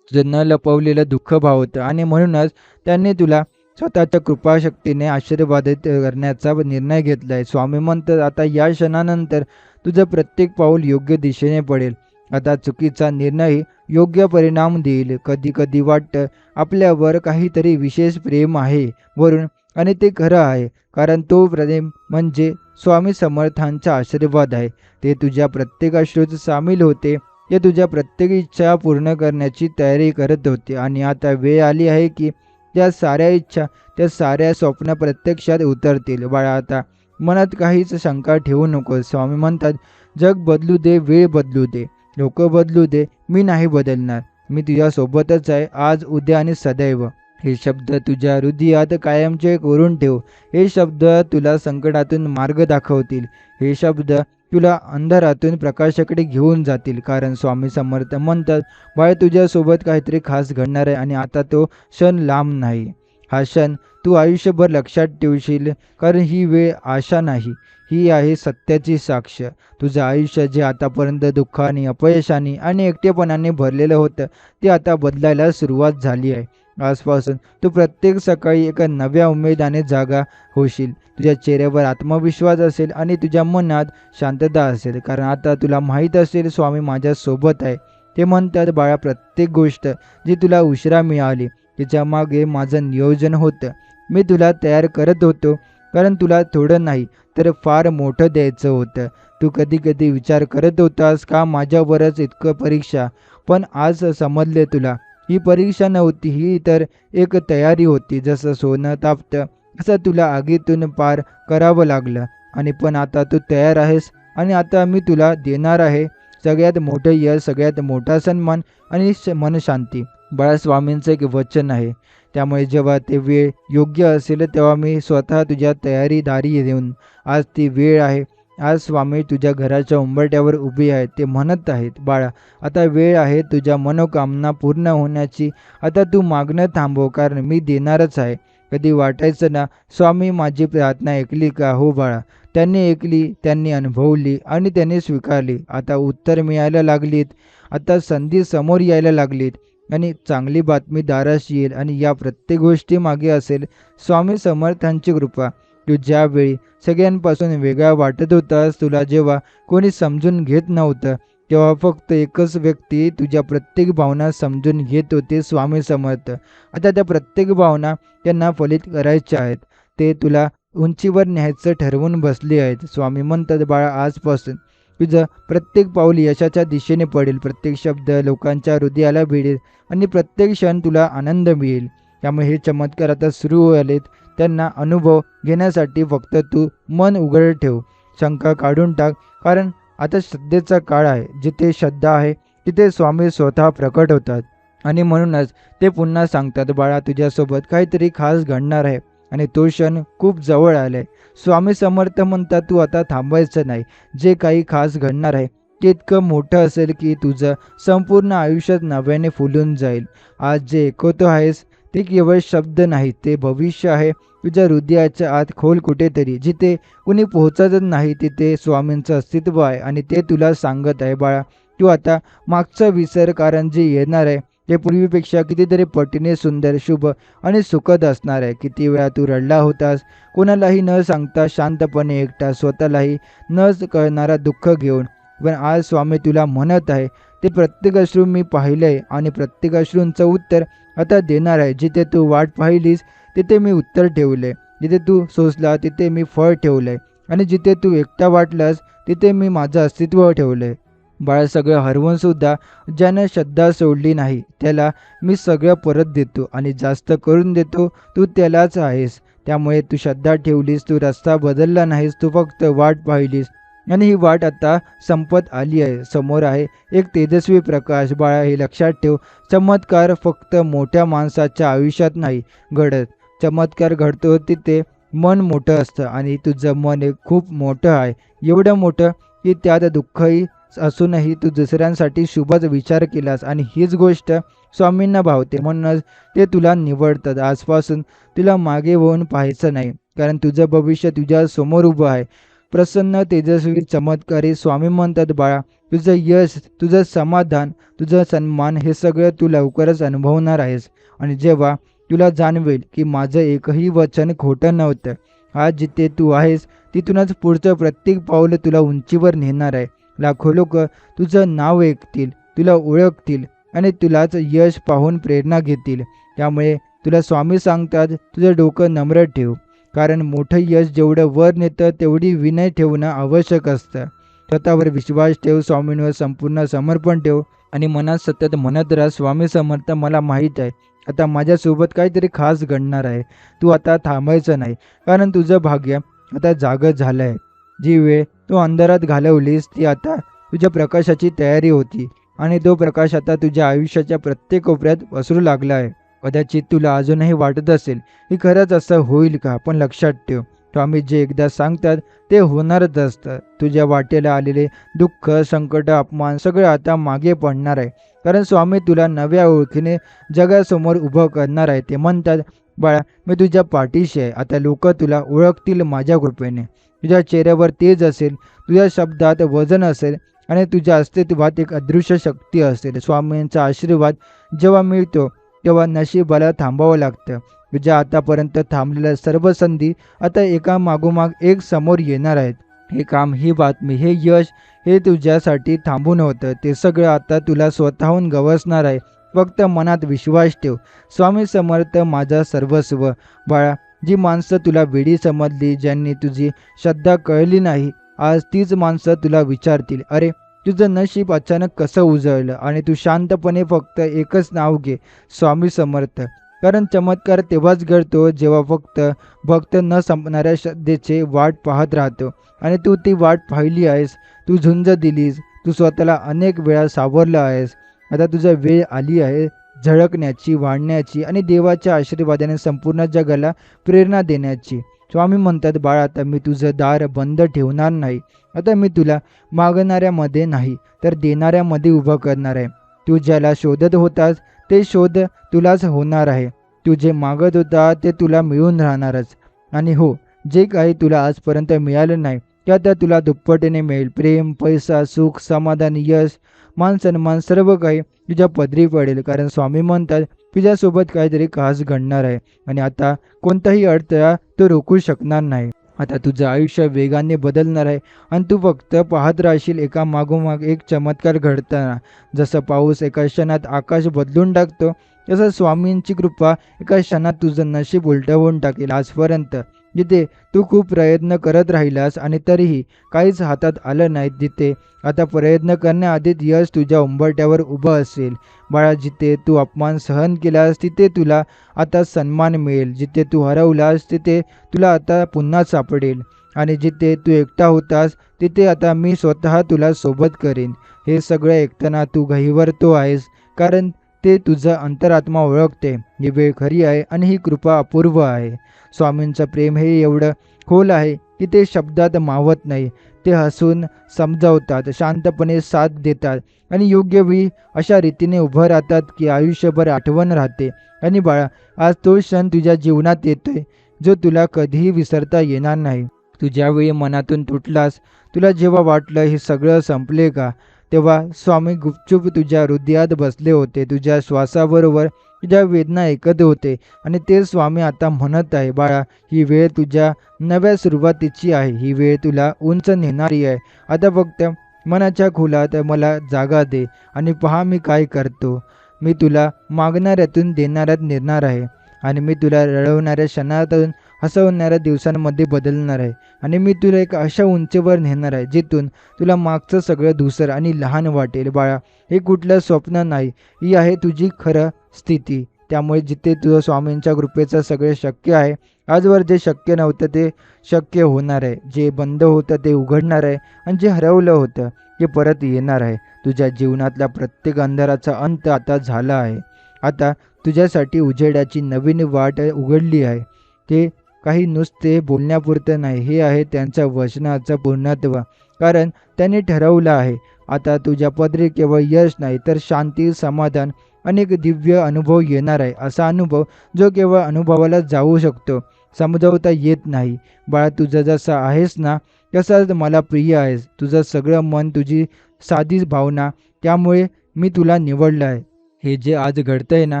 तुझं न लपवलेलं दुःख भावतं आणि म्हणूनच त्यांनी तुला स्वतःच्या कृपाशक्तीने आशीर्वादित करण्याचा निर्णय घेतला आहे. स्वामी म्हणतात, आता या क्षणानंतर तुझं प्रत्येक पाऊल योग्य दिशेने पडेल. आता चुकीचा निर्णय योग्य परिणाम देईल. कधी कधी वाटतं आपल्यावर काहीतरी विशेष प्रेम आहे वरून, आणि ते खरं आहे, कारण तो प्रेम म्हणजे स्वामी समर्थांचा आशीर्वाद आहे. ते तुझ्या प्रत्येक अश्रूत सामील होते. ते तुझ्या प्रत्येक इच्छा पूर्ण करण्याची तयारी करत होते आणि आता वेळ आली आहे की त्या साऱ्या इच्छा, त्या साऱ्या स्वप्न प्रत्यक्षात उतरतील. बाळा, आता मनात काहीच शंका ठेवू नको. स्वामी म्हणतात, जग बदलू दे, वेळ बदलू दे, लोक बदलू दे, मी नाही बदलणार. मी तुझ्या सोबतच आहे, आज, उद्या आणि सदैव. हे शब्द तुझ्या हृदयात कायमचे कोरून ठेव. हे शब्द तुला संकटातून मार्ग दाखवतील. हे शब्द तुला अंधारातून प्रकाशाकडे घेऊन जातील. कारण स्वामी समर्थ म्हणतात, बाळ, तुझ्यासोबत काहीतरी खास घडणार आहे आणि आता तो क्षण लांब नाही. हा क्षण तू आयुष्यभर लक्षात ठेवशील, कारण ही वेळ आशा नाही, ही आहे सत्याची साक्ष. तुझं आयुष्य जे आतापर्यंत दुःखाने, अपयशाने आणि एकटेपणाने भरलेलं होतं ते आता बदलायला सुरुवात झाली आहे. आजपासून तू प्रत्येक सकाळी एका नव्या उमेदाने जागा होशील. तुझ्या चेहऱ्यावर आत्मविश्वास असेल आणि तुझ्या मनात शांतता असेल, कारण आता तुला माहीत असेल स्वामी माझ्या सोबत आहे. ते म्हणतात, बाळा, प्रत्येक गोष्ट जी तुला उशिरा मिळाली तिच्या मागे माझं नियोजन होतं. मी तुला तयार करत होतो, कारण तुला थोडं नाही तर फार मोठं द्यायचं होतं. तू कधी कधी विचार करत होतास का माझ्यावरच इतकं परीक्षा, पण आज समजले तुला ही परीक्षा नव्हती, ही तर एक तयारी होती. जसं सोनं तापतं असं तुला आगीतून पार करावं लागलं, आणि पण आता तू तयार आहेस आणि आता मी तुला देणार आहे सगळ्यात मोठं यश, सगळ्यात मोठा सन्मान आणि मनशांती. बाळा, स्वामींचं एक वचन आहे. त्यामुळे जेव्हा ते वेळ योग्य असेल तेव्हा मी स्वतः तुझ्या तयारी दारी येऊन, आज ती वेळ आहे. आज स्वामी तुझ्या घराच्या उंबरठ्यावर उभी आहेत. ते म्हणत आहेत, बाळा, आता वेळ आहे तुझ्या मनोकामना पूर्ण होण्याची. आता तू मागणं थांबव, कारण मी देणारच आहे. कधी वाटायचं ना, स्वामी माझी प्रार्थना ऐकली का? हो बाळा, त्यांनी ऐकली, त्यांनी अनुभवली आणि त्यांनी स्वीकारली. आता उत्तर मिळायला लागलीत, आता संधी समोर यायला लागलीत आणि चांगली बातमी दाराशी येईल. आणि या प्रत्येक गोष्टी मागे असेल स्वामी समर्थांची कृपा. तू ज्यावेळी सगळ्यांपासून वेगळा वाटत होतास, तुला जेव्हा कोणी समजून घेत नव्हतं, तेव्हा फक्त एकच व्यक्ती तुझ्या प्रत्येक भावना समजून घेत होते, स्वामी समर्थ. आता त्या प्रत्येक भावना त्यांना फलित करायच्या आहेत. ते तुला उंचीवर न्यायचं ठरवून बसले आहेत. स्वामी म्हणतात, बाळा, आजपासून तुझं प्रत्येक पाऊल यशाच्या दिशेने पडेल. प्रत्येक शब्द लोकांच्या हृदयाला भिडेल आणि प्रत्येक क्षण तुला आनंद मिळेल. त्यामुळे हे चमत्कार आता सुरू झालेत. त्यांना अनुभव घेण्यासाठी फक्त तू मन उघड ठेव, शंका काढून टाक, कारण आता श्रद्धेचा काळ आहे. जिथे श्रद्धा आहे तिथे स्वामी स्वतः प्रकट होतात. आणि म्हणूनच ते पुन्हा सांगतात, बाळा, तुझ्यासोबत काहीतरी खास घडणार आहे आणि तो क्षण खूप जवळ आलाय. स्वामी समर्थ म्हणतात, तू आता थांबायचं नाही. जे काही खास घडणार आहे ते इतकं मोठं असेल की तुझं संपूर्ण आयुष्यात नव्याने फुलून जाईल. आज जे ऐकवतो आहेस ते केवळ शब्द नाही, ते भविष्य आहे. तुझ्या हृदयाच्या आत खोल कुठेतरी, जिथे कुणी पोहोचतच नाही, तिथे स्वामींचं अस्तित्व आहे आणि ते तुला सांगत आहे, बाळा, तू आता मागचं विसर, कारण जे येणार आहे ते पूर्वीपेक्षा कितीतरी पटीने सुंदर, शुभ आणि सुखद असणार आहे. किती वेळा तू रडला होतास, कोणालाही न सांगता शांतपणे एकटा, स्वतःलाही न कळणारा दुःख घेऊन. पण आज स्वामी तुला म्हणत आहे, ते प्रत्येक अश्रू मी पाहिलंय आणि प्रत्येक अश्रूंचं उत्तर आता देणार आहे. जिथे तू वाट पाहिलीस तिथे मी उत्तर ठेवले, जिथे तू सोचला तिथे मी फळ ठेवलंय आणि जिथे तू एकटा वाटलास तिथे मी माझं अस्तित्व ठेवलंय. बाळा, सगळं हरवून सुद्धा ज्यानं श्रद्धा सोडली नाही त्याला मी सगळं परत देतो आणि जास्त करून देतो. तू त्यालाच आहेस. त्यामुळे तू श्रद्धा ठेवलीस, तू रस्ता बदलला नाहीस, तू फक्त वाट पाहिलीस आणि ही वाट आता संपत आली आहे. समोर आहे एक तेजस्वी प्रकाश. बाळा, हे लक्षात ठेव, चमत्कार फक्त मोठ्या माणसाच्या आयुष्यात नाही घडत. चमत्कार घडतो तिथे मन मोठं असतं आणि तुझं मन हे खूप मोठं आहे, एवढं मोठं की त्यात दुःखही असूनही तू दुसऱ्यांसाठी शुभच विचार केलास आणि हीच गोष्ट स्वामींना भावते. म्हणूनच ते तुला निवडतात. आजपासून तुला मागे वळून पाहायचं नाही, कारण तुझं भविष्य तुझ्या समोर उभं आहे. प्रसन्न, तेजस्वी, चमत्कारी स्वामी म्हणतात, बाळा, तुझं यश, तुझं समाधान, तुझं सन्मान हे सगळं तू लवकरच अनुभवणार आहेस. आणि जेव्हा तुला जाणवेल की माझं एकही वचन खोटं नव्हतं, आज जिथे तू आहेस तिथूनच पुढचं प्रत्येक पाऊल तुला उंचीवर नेणार आहे. लाखो लोक तुझं नाव ऐकतील, तुला ओळखतील आणि तुलाच यश पाहून प्रेरणा घेतील. त्यामुळे तुला स्वामी सांगतात, तुझं डोकं नम्र ठेव, कारण मोठं यश जेवढं वर नेतं तेवढी विनय ठेवणं आवश्यक असतं. स्वतःवर विश्वास ठेव, स्वामींवर संपूर्ण समर्पण ठेव आणि मनात सतत म्हणत राहा, स्वामी समर्थ, मला माहीत आहे आता माझ्यासोबत काहीतरी खास घडणार आहे. तू आता थांबायचं नाही, कारण तुझं भाग्य आता जागं झालं आहे. जी वेळ तू अंधारात घालवलीस ती आता तुझ्या प्रकाशाची तयारी होती आणि तो प्रकाश आता तुझ्या आयुष्याच्या प्रत्येक कोपऱ्यात पसरू लागला आहे. कदाचित तुला अजूनही वाटत असेल की खरंच असं होईल का, पण लक्षात ठेव, स्वामी जे एकदा सांगतात ते होणारच असतं. तुझ्या वाटेला आलेले दुःख, संकट, अपमान सगळं आता मागे पडणार आहे, कारण स्वामी तुला नव्या ओळखीने जगासमोर उभं करणार आहे. ते म्हणतात, बाळा, मी तुझ्या पाठीशी आहे. आता लोक तुला ओळखतील माझ्या कृपेने. तुझ्या चेहऱ्यावर तेज असेल, तुझ्या शब्दात वजन असेल आणि तुझ्या अस्तित्वात एक अदृश्य शक्ती असेल. स्वामींचा आशीर्वाद जेव्हा मिळतो तेव्हा नशिबाला थांबावं लागतं. तुझ्या आतापर्यंत थांबलेल्या सर्व संधी आता एका मागोमाग एक समोर येणार आहेत. हे काम, ही बातमी, हे यश, हे तुझ्यासाठी थांबून होतं, ते सगळं आता तुला स्वतःहून गवसणार आहे. फक्त मनात विश्वास ठेव. स्वामी समर्थ, माझा सर्वस्व. बाळा, जी माणसं तुला वेडी समजली, ज्यांनी तुझी श्रद्धा कळली नाही, आज तीच माणसं तुला विचारतील, अरे, तुझं नशीब अचानक कसं उजळलं? आणि तू शांतपणे फक्त एकच नाव घे, स्वामी समर्थ. कारण चमत्कार तेव्हाच घडतो जेव्हा फक्त भक्त न संपणाऱ्या श्रद्धेचे वाट पाहत राहतो. आणि तू ती वाट पाहिली आहेस, तू झुंज दिलीस, तू स्वतःला अनेक वेळा सावरलं आहेस. आता तुझा वेळ आली आहे झळकण्याची, वाढण्याची आणि देवाच्या आशीर्वादाने संपूर्ण जगाला प्रेरणा देण्याची. स्वामी म्हणतात, बाळा, आता मी तुझं दार बंद ठेवणार नाही. आता मी तुला मागणाऱ्यामध्ये नाही तर देणाऱ्यामध्ये उभं करणार आहे. तू ज्याला शोधत होतास ते शोध तुलाच होणार आहे. तू जे मागत होता ते तुला मिळून राहणारच. आणि हो, जे काही तुला आजपर्यंत मिळालं नाही ते आता तुला दुप्पटीने मिळेल. प्रेम, पैसा, सुख, समाधान, यश, मान सन्मान सर्व काही तुझ्या पदरी पडेल, कारण स्वामी म्हणतात तुझ्यासोबत काहीतरी खास घडणार आहे आणि आता कोणताही अडथळा तो रोखू शकणार नाही. आता तुझं आयुष्य वेगाने बदलणार आहे आणि तू फक्त पाहत राहशील एका मागोमाग एक चमत्कार घडताना. जसं पाऊस एका क्षणात आकाश बदलून टाकतो, तसं स्वामींची कृपा एका क्षणात तुझं नशीब उलटवून टाकेल. आजपर्यंत जिथे तू खूप प्रयत्न करत राहिलास आणि तरीही काहीच हातात आलं नाही, जिथे आता प्रयत्न करण्याआधीच यश तुझ्या उंबरठ्यावर उभं असेल. बाळा, जिथे तू अपमान सहन केलास तिथे तुला आता सन्मान मिळेल. जिथे तू हरवलास तिथे तुला आता पुन्हा सापडेल. आणि जिथे तू एकटा होतास तिथे आता मी स्वतः तुला सोबत करेन. हे सगळं ऐकताना तू घहिवरतो आहेस, कारण ते तुझं अंतरात्मा ओळखते. ही वेळ खरी आहे आणि ही कृपा अपूर्व आहे. स्वामींचं प्रेम हे एवढं खोल आहे की ते शब्दात मावत नाही. ते हसून समजावतात, शांतपणे साथ देतात आणि योग्य वेळी अशा रीतीने उभं राहतात की आयुष्यभर आठवण राहते. आणि बाळा, आज तो क्षण तुझ्या जीवनात येतोय जो तुला कधीही विसरता येणार नाही. तू ज्यावेळी मनातून तुटलास, तुला जेव्हा वाटलं हे सगळं संपले का, तेव्हा स्वामी गुपचूप तुझ्या हृदयात बसले होते. तुझ्या श्वासाबरोबर तुझ्या वेदना ऐकत होते आणि ते स्वामी आता म्हणत आहे, बाळा, ही वेळ तुझ्या नव्या सुरुवातीची आहे. ही वेळ तुला उंच नेणारी आहे. आता फक्त मनाच्या खोलात मला जागा दे आणि पहा मी काय करतो. मी तुला मागणाऱ्यातून देणाऱ्यात नेणार आहे आणि मी तुला रडवणाऱ्या क्षणातून हसवणाऱ्या दिवसांमध्ये बदलणार आहे. आणि मी तुला एक अशा उंचीवर नेणार आहे जिथून तुला मागचं सगळं धुसर आणि लहान वाटेल. बाळा, हे कुठलं स्वप्न नाही, ही आहे तुझी खरं स्थिती. त्यामुळे जिथे तुझं स्वामींच्या कृपेचं सगळे शक्य आहे, आजवर जे शक्य नव्हतं ते शक्य होणार आहे. जे बंद होतं ते उघडणार आहे आणि जे हरवलं होतं ते परत येणार आहे. तुझ्या जीवनातल्या प्रत्येक अंधाराचा अंत आता झाला आहे. आता तुझ्यासाठी उजेडाची नवीन वाट उघडली आहे. ते काही नुसते बोलण्यापुरतं नाही, हे आहे त्यांच्या वचनाचं पूर्णत्व. कारण त्यांनी ठरवलं आहे, आता तुझ्या पदरी केवळ यश नाही तर शांती, समाधान, अनेक दिव्य अनुभव येणार आहे. असा अनुभव जो केवळ अनुभवाला जाऊ शकतो, समजावता येत नाही. बाळा, तुझं जसं आहेस ना तसाच मला प्रिय आहेस. तुझं सगळं मन, तुझी साधी भावना, त्यामुळे मी तुला निवडलं आहे. हे जे आज घडतंय ना,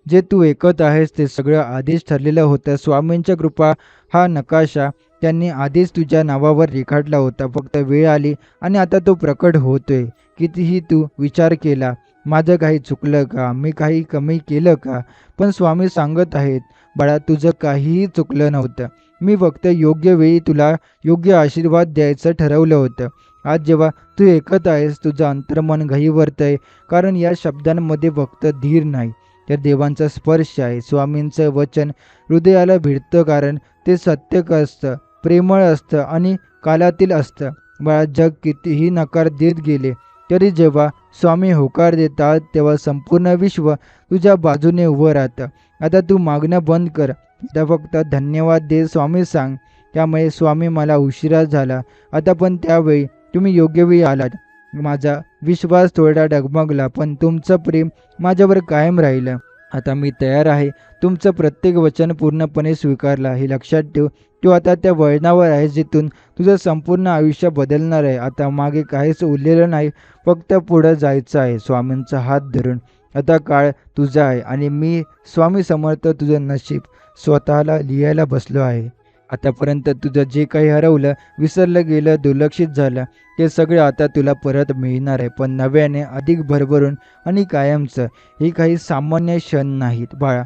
जे तू ऐकत आहेस ते सगळं आधीच ठरलेलं होतं. स्वामींच्या कृपा हा नकाशा त्यांनी आधीच तुझ्या नावावर रेखाटला होता. फक्त वेळ आली आणि आता तो प्रकट होतोय. कितीही तू विचार केला, माझं काही चुकलं का? मी काही कमी केलं का? पण स्वामी सांगत आहेत, बाळा, तुझं काहीही चुकलं नव्हतं. मी फक्त योग्य वेळी तुला योग्य आशीर्वाद द्यायचं ठरवलं होतं. आज जेव्हा तू ऐकत आहेस, तुझं अंतर्मन घहीवरतंय, कारण या शब्दांमध्ये फक्त धीर नाही, तर देवांचा स्पर्श आहे. स्वामींचं वचन हृदयाला भिडतं, कारण ते सत्य असतं, प्रेमळ असतं आणि कालातील असतं. बाळा, जग कितीही नकार देत गेले तरी जेव्हा स्वामी होकार देतात, तेव्हा संपूर्ण विश्व तुझ्या बाजूने उभं राहतं. आता तू मागणं बंद कर. आता फक्त धन्यवाद दे, स्वामी सांग. त्यामुळे स्वामी, मला उशिरा झाला आता, पण त्यावेळी तुम्ही योग्य वेळी आलात. माझा विश्वास थोडा डगमगला, पण तुमचं प्रेम माझ्यावर कायम राहिलं. आता मी तयार आहे तुमचं प्रत्येक वचन पूर्णपणे स्वीकारला. हे लक्षात ठेव, तू आता त्या वळणावर आहेस जिथून तुझं संपूर्ण आयुष्य बदलणार आहे. आता मागे काहीच उरलेलं नाही, फक्त पुढं जायचं आहे स्वामींचा हात धरून. आता काळ तुझा आहे आणि मी स्वामी समर्थ तुझं नशीब स्वतःला लिहायला बसलो आहे. आतापर्यंत तुझं जे काही हरवलं, विसरलं गेलं, दुर्लक्षित झालं, ते सगळं आता तुला परत मिळणार आहे, पण नव्याने, अधिक भरभरून आणि कायमचं. ही काही सामान्य क्षण नाहीत बाळा,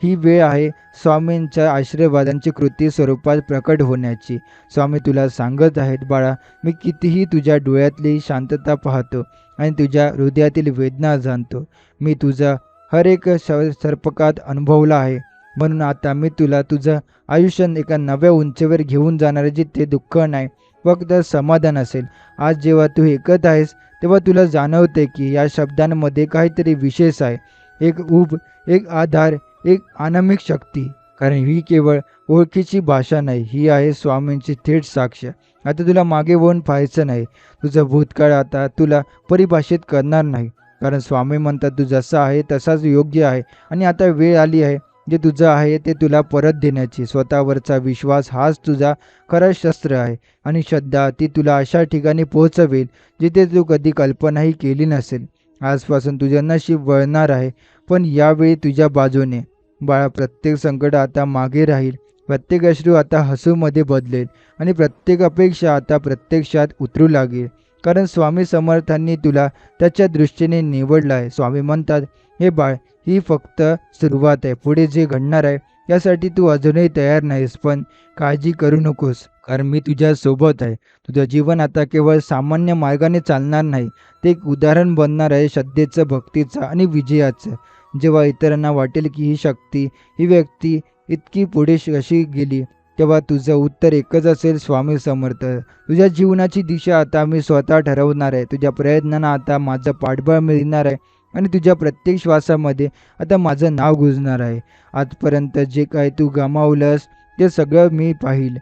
ही वेळ आहे स्वामींच्या आशीर्वादांची कृती स्वरूपात प्रकट होण्याची. स्वामी तुला सांगत आहेत, बाळा, मी कितीही तुझ्या डोळ्यातली शांतता पाहतो आणि तुझ्या हृदयातील वेदना जाणतो. मी तुझा हर एक सर्पकात अनुभवला आहे. म्हणून आता मी तुला तुझं आयुष्य एका नव्या उंचीवर घेऊन जाणार आहे, जिथे दुःख नाही, फक्त समाधान असेल. आज जेव्हा तू ऐकत आहेस, तेव्हा तुला जाणवते की या शब्दांमध्ये काहीतरी विशेष आहे. एक ऊब, एक आधार, एक अनामिक शक्ती. कारण ही केवळ ओळखीची भाषा नाही, ही आहे स्वामींची थेट साक्ष. आता तुला मागे वळून पाहायचं नाही. तुझं भूतकाळ आता तुला परिभाषित करणार नाही, कारण स्वामी म्हणतात, तू जसा आहे तसाच योग्य आहे. आणि आता वेळ आली आहे जे तुझं आहे ते तुला परत देण्याची. स्वतःवरचा विश्वास हाच तुझा खरा शस्त्र आहे, आणि श्रद्धा ती तुला अशा ठिकाणी पोहोचवेल जिथे तू कधी कल्पनाही केली नसेल. आजपासून तुझं नशीब वळणार आहे, पण यावेळी तुझ्या बाजूने. बाळा, प्रत्येक संकट आता मागे राहील, प्रत्येक अश्रू आता हसूमध्ये बदलेल, आणि प्रत्येक अपेक्षा आता प्रत्यक्षात उतरू लागेल. कारण स्वामी समर्थांनी तुला त्याच्या दृष्टीने निवडलं आहे. स्वामी म्हणतात, हे बाळ, ही फक्त सुरुवात आहे. पुढे जे घडणार आहे यासाठी तू अजूनही तयार नाहीस, पण काळजी करू नकोस, कारण मी तुझ्या सोबत आहे. तुझं जीवन आता केवळ सामान्य मार्गाने चालणार नाही, ते एक उदाहरण बनणार आहे श्रद्धेचं, भक्तीचं आणि विजयाचं. जेव्हा इतरांना वाटेल की ही शक्ती, ही व्यक्ती इतकी पुढे कशी गेली, तेव्हा तुझं उत्तर एकच असेल, स्वामी समर्थ. तुझ्या जीवनाची दिशा आता मी स्वतः ठरवणार आहे. तुझ्या प्रयत्नांना आता माझं पाठबळ मिळणार आहे, आणि तुझ्या प्रत्येक श्वासामध्ये आता माझं नाव गुंजणार आहे. आजपर्यंत जे काही तू गमावलंस ते सगळं मी पाहिल.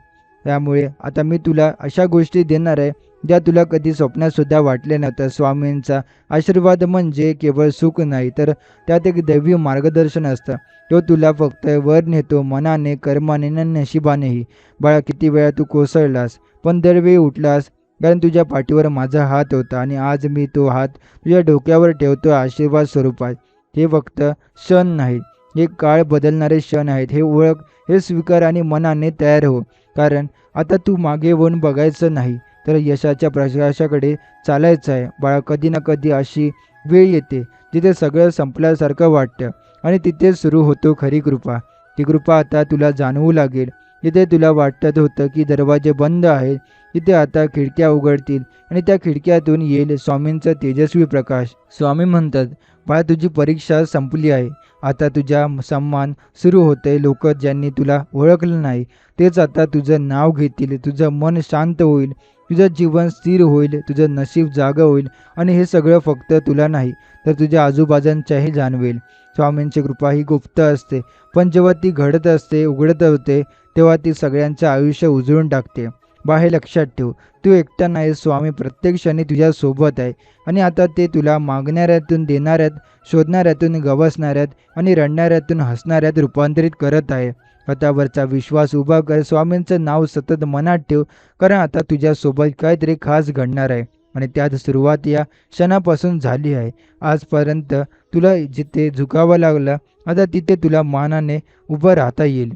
त्यामुळे आता मी तुला अशा गोष्टी देणार आहे ज्या तुला कधी स्वप्नातसुद्धा वाटल्या नव्हत्या. स्वामींचा आशीर्वाद म्हणजे केवळ सुख नाही, तर त्यात एक दैवी मार्गदर्शन असतं. तो तुला फक्त वर नेतो, मनाने, कर्माने आणि नशिबानेही. बाळा, किती वेळा तू कोसळलास, पण दरवेळी उठलास, कारण तुझ्या पाठीवर माझा हात होता, आणि आज मी तो हात तुझ्या डोक्यावर ठेवतो आशीर्वाद स्वरूपात. हे फक्त क्षण नाहीत, हे काळ बदलणारे क्षण आहेत. हे ओळख, हे स्वीकार आणि मनाने तयार हो, कारण आता तू मागे वळून बघायचं नाही, तर यशाच्या प्रकाशाकडे चालायचं आहे. बाळा, कधी ना कधी अशी वेळ येते जिथे सगळं संपल्यासारखं वाटतं, आणि तिथे सुरू होतो खरी कृपा. ती कृपा आता तुला जाणवू लागेल. जिथे तुला वाटत होतं की दरवाजे बंद आहेत, तिथे आता खिडक्या उघडतील, आणि त्या खिडक्यातून येईल स्वामींचा तेजस्वी प्रकाश. स्वामी म्हणतात, बाळा, तुझी परीक्षा संपली आहे. आता तुझा सन्मान सुरू होतोय. लोक ज्यांनी तुला ओळखलं नाही तेच आता तुझं नाव घेतील. तुझं मन शांत होईल, तुझं जीवन स्थिर होईल, तुझं नशीब जागं होईल, आणि हे सगळं फक्त तुला नाही, तर तुझ्या आजूबाजूंच्याही जाणवेल. स्वामींची कृपा ही गुप्त असते, पण जेव्हा ती घडत असते, उघडत होते, तेव्हा ती सगळ्यांचं आयुष्य उजळून टाकते. बाळ, हे लक्षात ठेव, तू एकटा नाही, स्वामी प्रत्येक क्षणी तुझ्या सोबत आहे. आणि आता ते तुला मागणाऱ्यातून देणाऱ्यात, शोधणाऱ्यातून गवसणाऱ्यात आणि रडणाऱ्यातून हसणाऱ्यात रूपांतरित करत आहे. स्वतःवरचा विश्वास उभा कर, स्वामींचं नाव सतत मनात ठेव, कारण आता तुझ्यासोबत काहीतरी खास घडणार आहे आणि त्यात सुरुवात या क्षणापासून झाली आहे. आजपर्यंत तुला जिथे झुकावं लागलं, आता तिथे तुला मानाने उभं राहता येईल.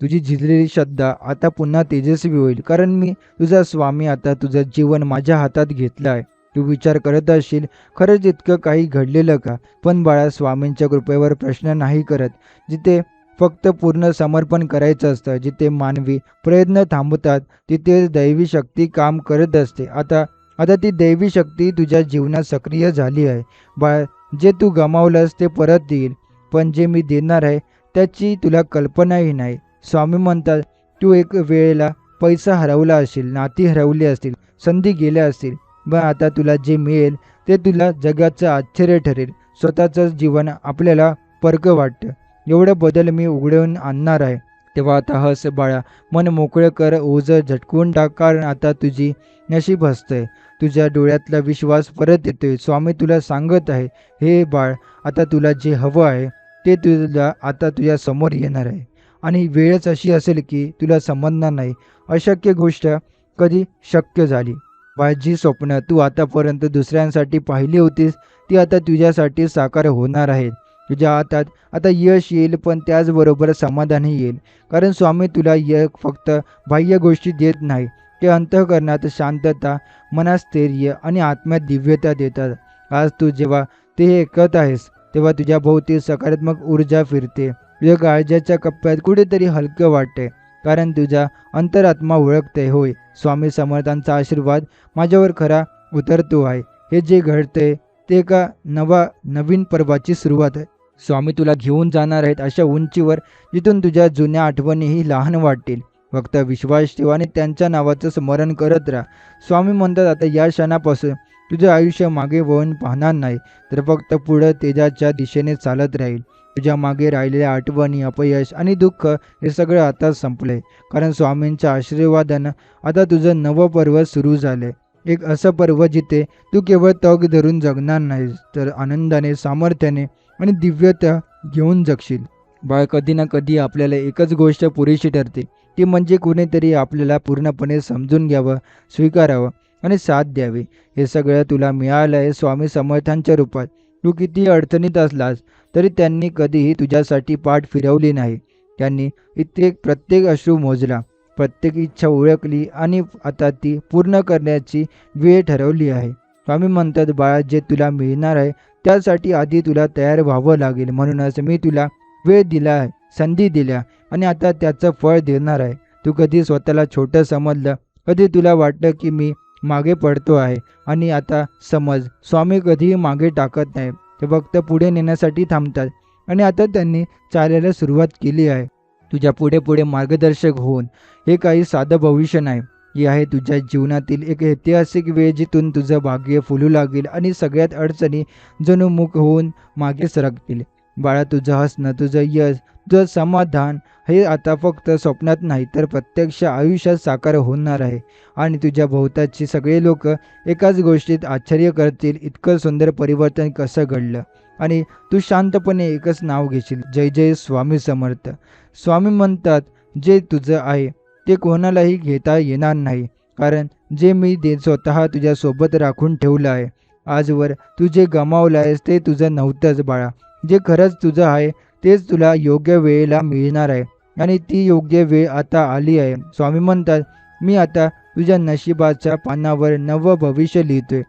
तुझी झिजलेली श्रद्धा आता पुन्हा तेजस्वी होईल, कारण मी तुझा स्वामी आता तुझं जीवन माझ्या हातात घेतलं आहे. तू विचार करत असशील, खरंच इतकं काही घडलेलं का? पण बाळा, स्वामींच्या कृपेवर प्रश्न नाही करत. जिथे फक्त पूर्ण समर्पण करायचं असतं, जिथे मानवी प्रयत्न थांबतात, तिथे दैवी शक्ती काम करत असते. आता आता ती दैवी शक्ती तुझ्या जीवनात सक्रिय झाली आहे. बाळ, जे तू गमावलंस ते परत येईल, पण जे मी देणार आहे त्याची तुला कल्पनाही नाही. स्वामी म्हणतात, तू एक वेळेला पैसा हरवला असेल, नाती हरवली असतील, संधी गेल्या असतील, पण आता तुला जे मिळेल ते तुला जगाचं आश्चर्य ठरेल. स्वतःचंच जीवन आपल्याला परकं वाटतं. एवढं बदल मी उघडवून आणणार आहे. तेव्हा आता हस बाळा, मन मोकळं कर, ओझं झटकून टाक, कारण आता तुझी नशीब हसतंय. तुझ्या डोळ्यातला विश्वास परत येतोय. स्वामी तुला सांगत आहे, हे बाळ, आता तुला जे हवं आहे ते तुला आता तुझ्या समोर येणार आहे. आणि वेळच अशी असेल की तुला समजणार नाही अशक्य गोष्ट कधी शक्य झाली. बाळ, जी स्वप्न तू आतापर्यंत दुसऱ्यांसाठी पाहिली होतीस ती आता तुझ्यासाठी साकार होणार आहेत. तुझ्या हातात आता यश येईल, पण त्याचबरोबर समाधानही येईल, कारण स्वामी तुला फक्त बाह्य गोष्टी देत नाही, ते अंतःकरणात शांतता, मनात स्थैर्य आणि आत्म्यात दिव्यता देतात. आज तू जेव्हा ते ऐकत आहेस तेव्हा तुझ्या भोवती सकारात्मक ऊर्जा फिरते. तुझ्या काळजाच्या कप्प्यात कुठेतरी हलकं वाटते, कारण तुझा अंतरात्मा ओळखते, होय, स्वामी समर्थांचा आशीर्वाद माझ्यावर खरा उतरतो आहे. हे जे घडते ते एका नवीन पर्वाची सुरुवात आहे. स्वामी तुला घेऊन जाणार आहेत अशा उंचीवर, जिथून तुझ्या जुन्या आठवणीही लहान वाटतील. फक्त विश्वास ठेव आणि त्यांच्या नावाचं स्मरण करत राहा. स्वामी म्हणतात, आता या क्षणापासून तुझं आयुष्य मागे वळून पाहणार नाही, तर फक्त पुढं तेजाच्या दिशेने चालत राहील. तुझ्या मागे राहिलेल्या आठवणी, अपयश आणि दुःख हे सगळं आता संपलंय, कारण स्वामींच्या आशीर्वादानं आता तुझं नवं पर्व सुरू झालंय. एक असं पर्व जिथे तू केवळ तग धरून जगणार नाहीस, तर आनंदाने, सामर्थ्याने आणि दिव्यता घेऊन जगशील. बाळ, कधी ना कधी आपल्याला एकच गोष्ट पुरेशी ठरते, ती म्हणजे कुणीतरी आपल्याला पूर्णपणे समजून घ्यावं, स्वीकारावं आणि साथ द्यावी. हे सगळं तुला मिळालं आहे स्वामी समर्थांच्या रूपात. तू किती अडचणीत असलास तरी त्यांनी कधीही तुझ्यासाठी पाठ फिरवली नाही. त्यांनी इथे प्रत्येक अश्रू मोजला, प्रत्येक इच्छा ओळखली आणि आता ती पूर्ण करण्याची वेळ ठरवली आहे. स्वामी म्हणतात, बाळा, जे तुला मिळणार आहे त्यासाठी आधी तुला तयार व्हावं लागेल. म्हणूनच मी तुला वेळ दिला आहे, संधी दिल्या आणि आता त्याचं फळ देणार आहे. तू कधी स्वतःला छोटं समजलं, कधी तुला वाटलं की मी मागे पडतो आहे, आणि आता समज, स्वामी कधीही मागे टाकत नाही, ते फक्त पुढे नेण्यासाठी थांबतात. आणि आता त्यांनी चालायला सुरुवात केली आहे तुझ्या पुढे पुढे मार्गदर्शक होऊन. हे काही साधं भविष्य नाही, ही आहे तुझ्या जीवनातील एक ऐतिहासिक वेळ, जिथून तुझं भाग्य फुलू लागेल आणि सगळ्यात अडचणी जणू मुख होऊन मागे सरकतील. बाळा, तुझं हसणं, तुझं यश, तुझं समाधान हे आता फक्त स्वप्नात नाही, तर प्रत्यक्ष आयुष्यात साकार होणार आहे. आणि तुझ्या भोवताची सगळे लोक एकाच गोष्टीत आश्चर्य करतील, इतकं सुंदर परिवर्तन कसं घडलं. आणि तू शांतपणे एकच नाव घेशील, जय जय स्वामी समर्थ. स्वामी म्हणतात, जे तुझं आहे ते कोणालाही घेता येणार नाही, कारण जे मी स्वतः तुझ्यासोबत राखून ठेवलं आहे. आजवर तू जे गमावलं आहेस ते तुझं नव्हतंच बाळा. जे खरंच तुझं आहे तेच तुला योग्य वेळेला मिळणार आहे, आणि ती योग्य वेळ आता आली आहे. स्वामी म्हणतात, मी आता तुझ्या नशिबाच्या पानावर नवं भविष्य लिहितोय.